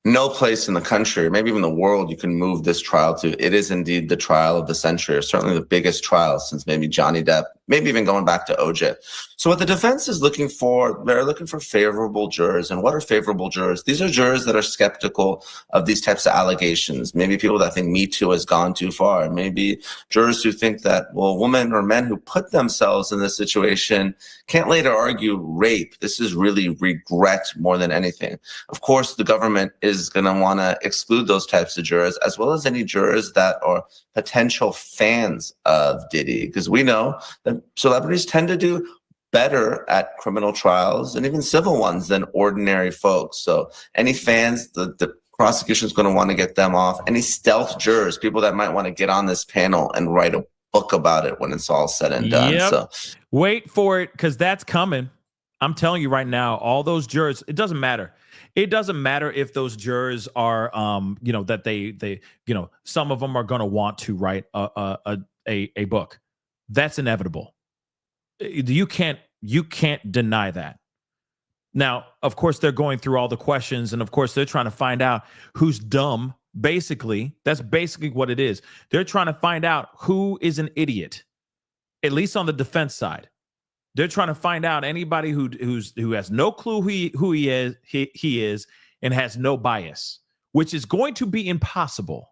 no place in the country, or maybe even the world, you can move this trial to. It is indeed the trial of the century, or certainly the biggest trial since maybe Johnny Depp, maybe even going back to OJ. So what the defense is looking for, they're looking for favorable jurors. And what are favorable jurors? These are jurors that are skeptical of these types of allegations. Maybe people that think Me Too has gone too far. Maybe jurors who think that, well, women or men who put themselves in this situation can't later argue rape. This is really regret more than anything. Of course, the government is going to want to exclude those types of jurors, as well as any jurors that are potential fans of Diddy, because we know that celebrities tend to do better at criminal trials and even civil ones than ordinary folks. So any fans, the prosecution is going to want to get them off. Any stealth jurors, people that might want to get on this panel and write a book about it when it's all said and done. Yep. So wait for it, because that's coming. I'm telling you right now, all those jurors, it doesn't matter. It doesn't matter if those jurors are, that they, some of them are going to want to write a book. That's inevitable. You can't deny that. Now, of course, they're going through all the questions, and of course, they're trying to find out who's dumb. Basically, that's basically what it is. They're trying to find out who is an idiot, at least on the defense side. They're trying to find out anybody who has no clue who he is and has no bias, which is going to be impossible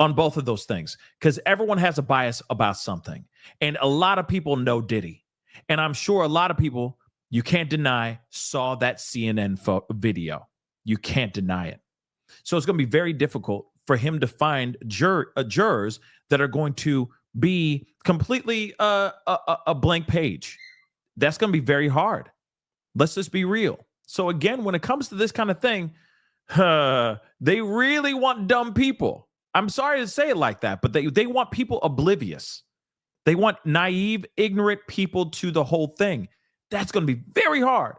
on both of those things, because everyone has a bias about something. And a lot of people know Diddy. And I'm sure a lot of people, you can't deny, saw that CNN video. You can't deny it. So it's going to be very difficult for him to find jurors that are going to be completely a blank page. That's going to be very hard. Let's just be real. So again, when it comes to this kind of thing, they really want dumb people. I'm sorry to say it like that, but they want people oblivious. They want naive, ignorant people to the whole thing. That's going to be very hard.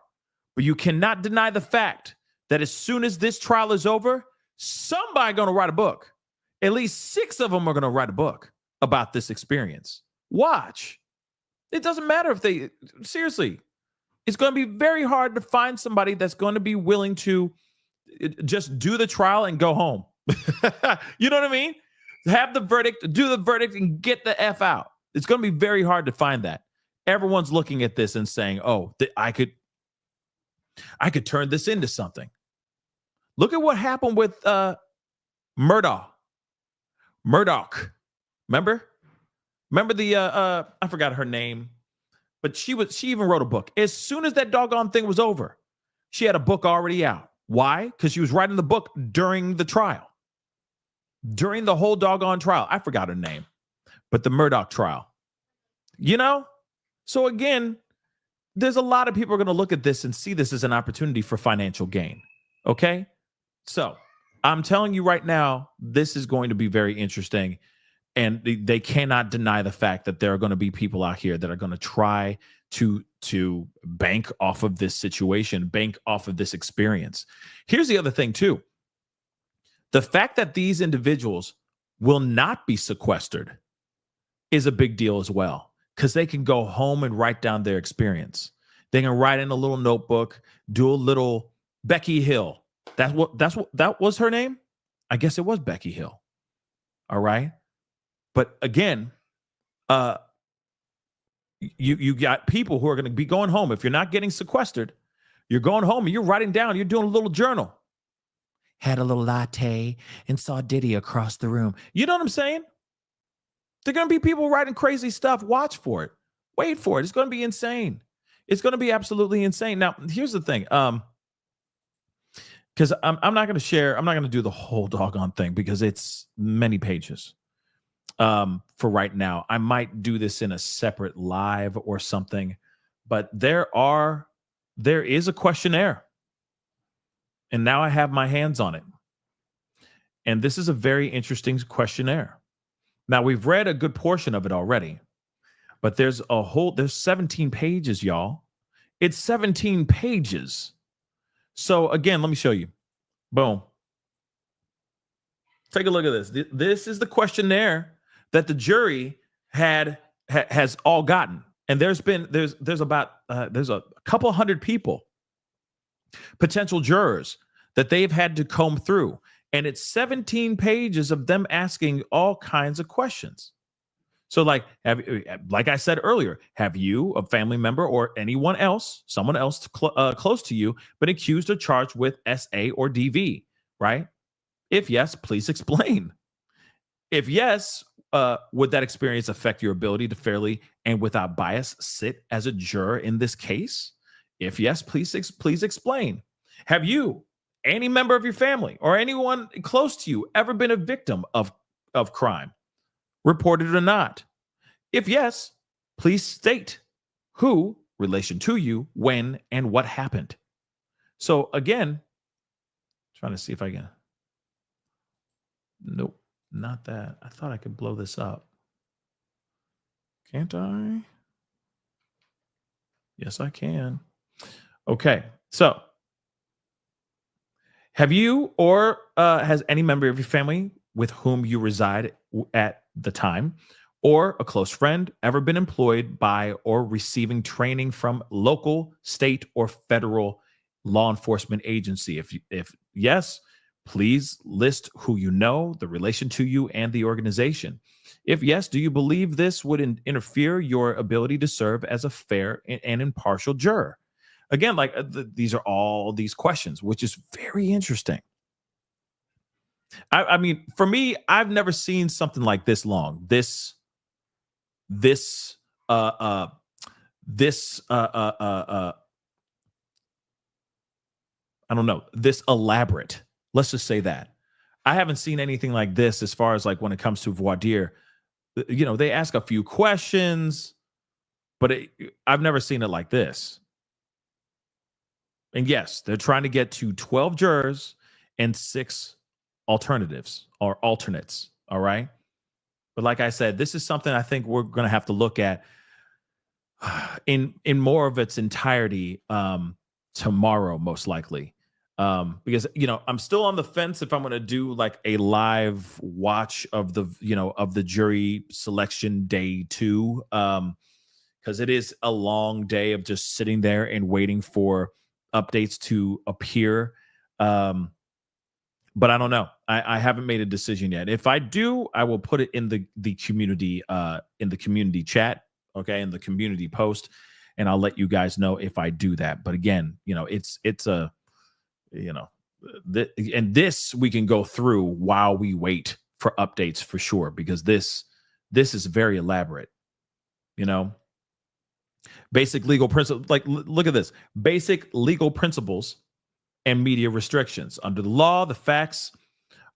But you cannot deny the fact that as soon as this trial is over, somebody's going to write a book. At least 6 of them are going to write a book about this experience. Watch. It doesn't matter if they, seriously, it's going to be very hard to find somebody that's going to be willing to just do the trial and go home. You know what I mean? Have the verdict, do the verdict, and get the F out. It's going to be very hard to find that. Everyone's looking at this and saying, oh, I could turn this into something. Look at what happened with Murdoch. Remember the I forgot her name, but she even wrote a book. As soon as that doggone thing was over, she had a book already out. Why? Because she was writing the book during the trial. During the whole doggone trial. I forgot her name, but the Murdoch trial. So again, there's a lot of people are going to look at this and see this as an opportunity for financial gain. Okay. So I'm telling you right now, this is going to be very interesting. And they cannot deny the fact that there are going to be people out here that are going to try to bank off of this situation, bank off of this experience. Here's the other thing too. The fact that these individuals will not be sequestered is a big deal as well, because they can go home and write down their experience. They can write in a little notebook, do a little Becky Hill. That was her name. I guess it was Becky Hill. All right. But again, you got people who are going to be going home. If you're not getting sequestered, you're going home and you're writing down, you're doing a little journal. Had a little latte and saw Diddy across the room. You know what I'm saying? There are going to be people writing crazy stuff. Watch for it. Wait for it. It's going to be insane. It's going to be absolutely insane. Now, here's the thing. Because I'm not going to share. I'm not going to do the whole doggone thing because it's many pages. For right now, I might do this in a separate live or something. But there is a questionnaire. And now I have my hands on it. And this is a very interesting questionnaire. Now, we've read a good portion of it already, but there's 17 pages, y'all. It's 17 pages. So again, let me show you. Boom. Take a look at this. This is the questionnaire that the jury has all gotten. And there's a couple hundred people, potential jurors, that they've had to comb through. And it's 17 pages of them asking all kinds of questions. So like I said earlier, have you, a family member or someone else close to you, been accused or charged with SA or DV, right? If yes, please explain. If yes, would that experience affect your ability to fairly and without bias sit as a juror in this case? If yes, please explain. Have you, any member of your family or anyone close to you, ever been a victim of crime, reported or not? If yes, please state who, relation to you, when, and what happened. So again, trying to see if I can. Nope, not that. I thought I could blow this up. Can't I? Yes, I can. Okay, so have you or has any member of your family with whom you reside at the time or a close friend ever been employed by or receiving training from local, state, or federal law enforcement agency? If yes, please list who you know, the relation to you, and the organization. If yes, do you believe this would interfere your ability to serve as a fair and impartial juror? Again, these are all these questions, which is very interesting. I mean, for me, I've never seen something like this long. I don't know, this elaborate. Let's just say that. I haven't seen anything like this as far as like when it comes to voir dire. You know, they ask a few questions, but I've never seen it like this. And yes, they're trying to get to 12 jurors and 6 alternatives or alternates. All right. But like I said, this is something I think we're going to have to look at in more of its entirety tomorrow, most likely. Because, you know, I'm still on the fence if I'm going to do like a live watch of the jury selection day 2. Because it is a long day of just sitting there and waiting for updates to appear. But I don't know. I haven't made a decision yet. If I do, I will put it in the community chat, okay, in the community post, and I'll let you guys know if I do that. But again, you know, it's a, you know, and this we can go through while we wait for updates for sure, because this is very elaborate, you know. Basic legal principles, like look at this. Basic legal principles and media restrictions. Under the law, the facts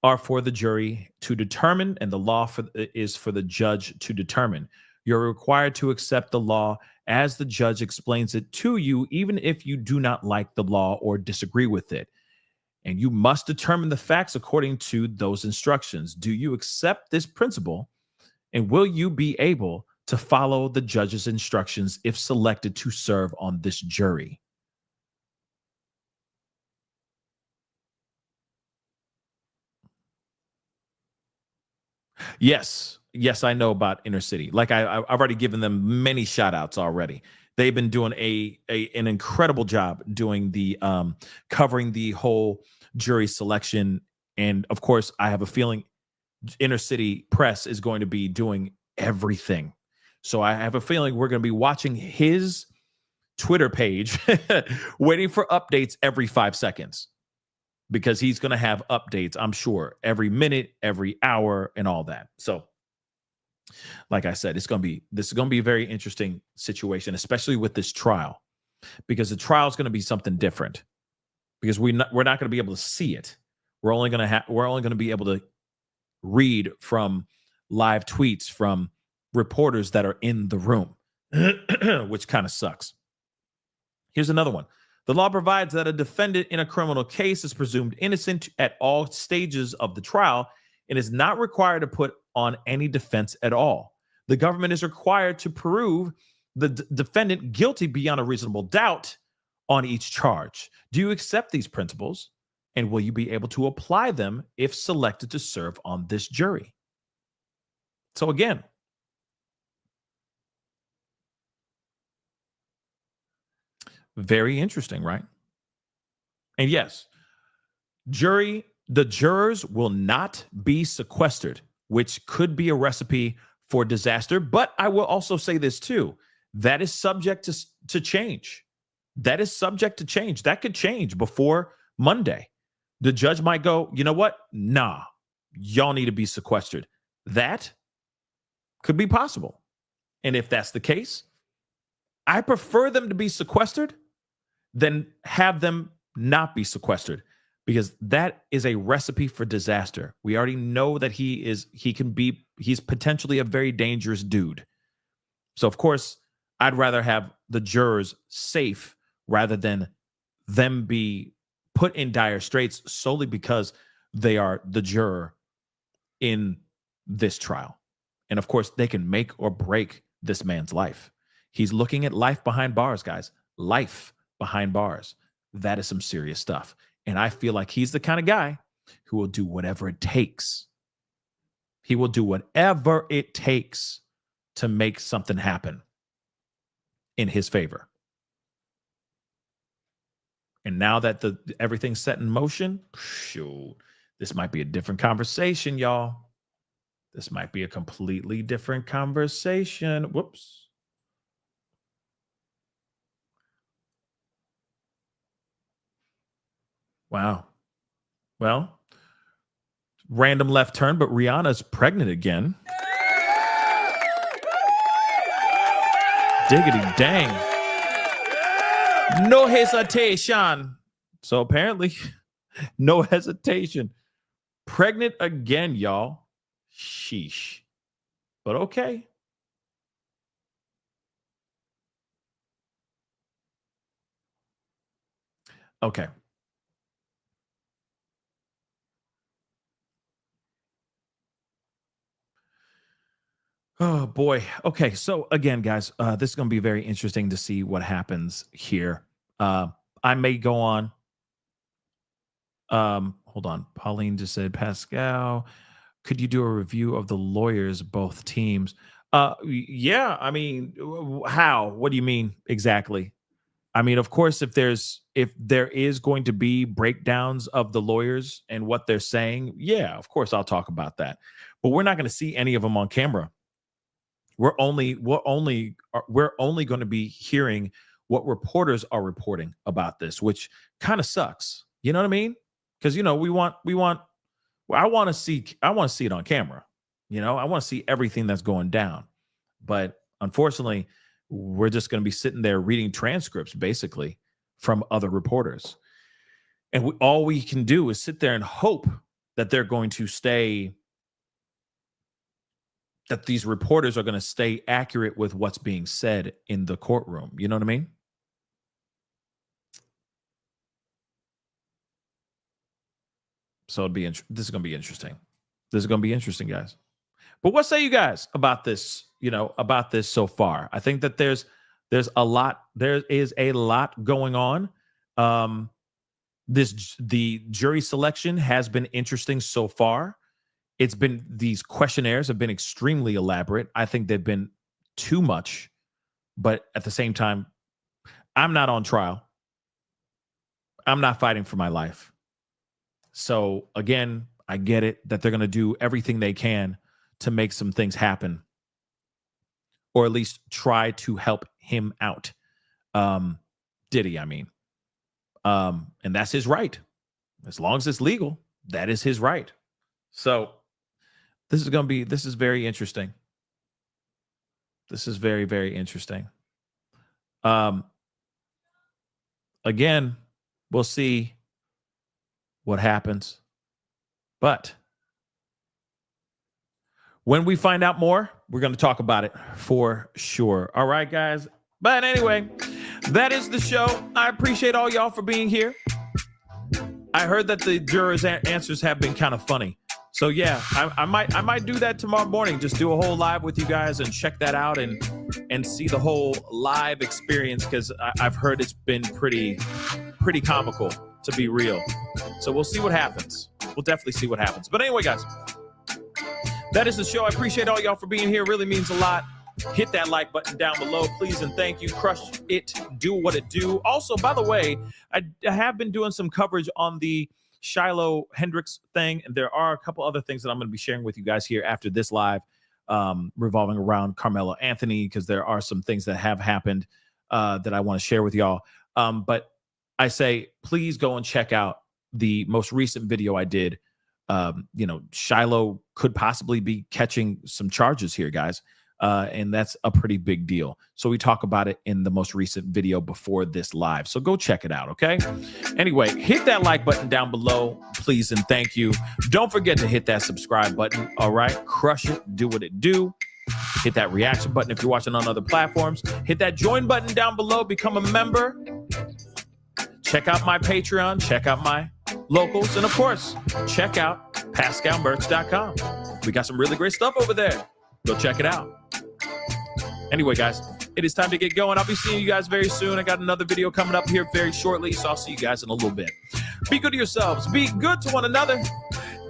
are for the jury to determine, and the law is for the judge to determine. You're required to accept the law as the judge explains it to you, even if you do not like the law or disagree with it. And you must determine the facts according to those instructions. Do you accept this principle? And will you be able to follow the judge's instructions if selected to serve on this jury? Yes. Yes, I know about Inner City. Like I've already given them many shout outs already. They've been doing an incredible job doing the covering the whole jury selection. And of course, I have a feeling Inner City Press is going to be doing everything. So I have a feeling we're going to be watching his Twitter page, waiting for updates every 5 seconds, because he's going to have updates, I'm sure, every minute, every hour, and all that. So, like I said, this is going to be a very interesting situation, especially with this trial, because the trial is going to be something different. Because we're not going to be able to see it. We're only going to be able to read from live tweets from reporters that are in the room, which kind of sucks. Here's another one. The law provides that a defendant in a criminal case is presumed innocent at all stages of the trial and is not required to put on any defense at all. The government is required to prove the defendant guilty beyond a reasonable doubt on each charge. Do you accept these principles? And will you be able to apply them if selected to serve on this jury? So again, very interesting, right? And yes, the jurors will not be sequestered, which could be a recipe for disaster. But I will also say this too, that is subject to change. That is subject to change. That could change before Monday. The judge might go, you know what? Nah, y'all need to be sequestered. That could be possible. And if that's the case, I prefer them to be sequestered than have them not be sequestered, because that is a recipe for disaster. We already know that he's potentially a very dangerous dude. So of course, I'd rather have the jurors safe rather than them be put in dire straits solely because they are the juror in this trial. And of course, they can make or break this man's life. He's looking at life behind bars, guys. Life behind bars. That is some serious stuff. And I feel like he's the kind of guy who will do whatever it takes. He will do whatever it takes to make something happen in his favor. And now that everything's set in motion, shoot, this might be a different conversation, y'all. This might be a completely different conversation. Whoops. Wow. Well, random left turn, but Rihanna's pregnant again. Diggity dang. No hesitation. So apparently, no hesitation. Pregnant again, y'all. Sheesh. But okay. Okay. Oh boy. Okay. So again, guys, this is going to be very interesting to see what happens here. I may go on. Hold on. Pauline just said, Pascal, could you do a review of the lawyers, both teams? Yeah. I mean, how? What do you mean exactly? I mean, of course, if there is going to be breakdowns of the lawyers and what they're saying, yeah, of course I'll talk about that. But we're not going to see any of them on camera. We're only going to be hearing what reporters are reporting about this, which kind of sucks. You know what I mean? Because I want to see it on camera. I want to see everything that's going down. But unfortunately, we're just going to be sitting there reading transcripts basically from other reporters. And all we can do is sit there and hope that they're going to stay that these reporters are going to stay accurate with what's being said in the courtroom. You know what I mean? So this is going to be interesting. This is going to be interesting, guys. But what say you guys about this, about this so far? I think that there is a lot going on. The jury selection has been interesting so far. These questionnaires have been extremely elaborate. I think they've been too much, but at the same time, I'm not on trial. I'm not fighting for my life. So again, I get it that they're going to do everything they can to make some things happen, or at least try to help him out. Diddy, I mean. And that's his right. As long as it's legal, that is his right. So this is very interesting. This is very, very interesting. Again, we'll see what happens. But when we find out more, we're going to talk about it for sure. All right, guys. But anyway, that is the show. I appreciate all y'all for being here. I heard that the jurors' answers have been kind of funny. So yeah, I might do that tomorrow morning. Just do a whole live with you guys and check that out and see the whole live experience, because I've heard it's been pretty comical, to be real. So we'll see what happens. We'll definitely see what happens. But anyway, guys, that is the show. I appreciate all y'all for being here. It really means a lot. Hit that like button down below, please, and thank you. Crush it. Do what it do. Also, by the way, I have been doing some coverage on the Shiloh Hendrix thing, and there are a couple other things that I'm going to be sharing with you guys here after this live, revolving around Carmelo Anthony, because there are some things that have happened that I want to share with y'all. But I say, please go and check out the most recent video I did. Shiloh could possibly be catching some charges here, guys. And that's a pretty big deal. So we talk about it in the most recent video before this live. So go check it out, okay? Anyway, hit that like button down below, please, and thank you. Don't forget to hit that subscribe button, all right? Crush it. Do what it do. Hit that reaction button if you're watching on other platforms. Hit that join button down below. Become a member. Check out my Patreon. Check out my locals. And, of course, check out PascalMerch.com. We got some really great stuff over there. Go check it out. Anyway, guys, it is time to get going. I'll be seeing you guys very soon. I got another video coming up here very shortly, so I'll see you guys in a little bit. Be good to yourselves. Be good to one another.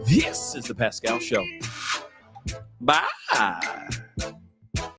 This is The Pascal Show. Bye.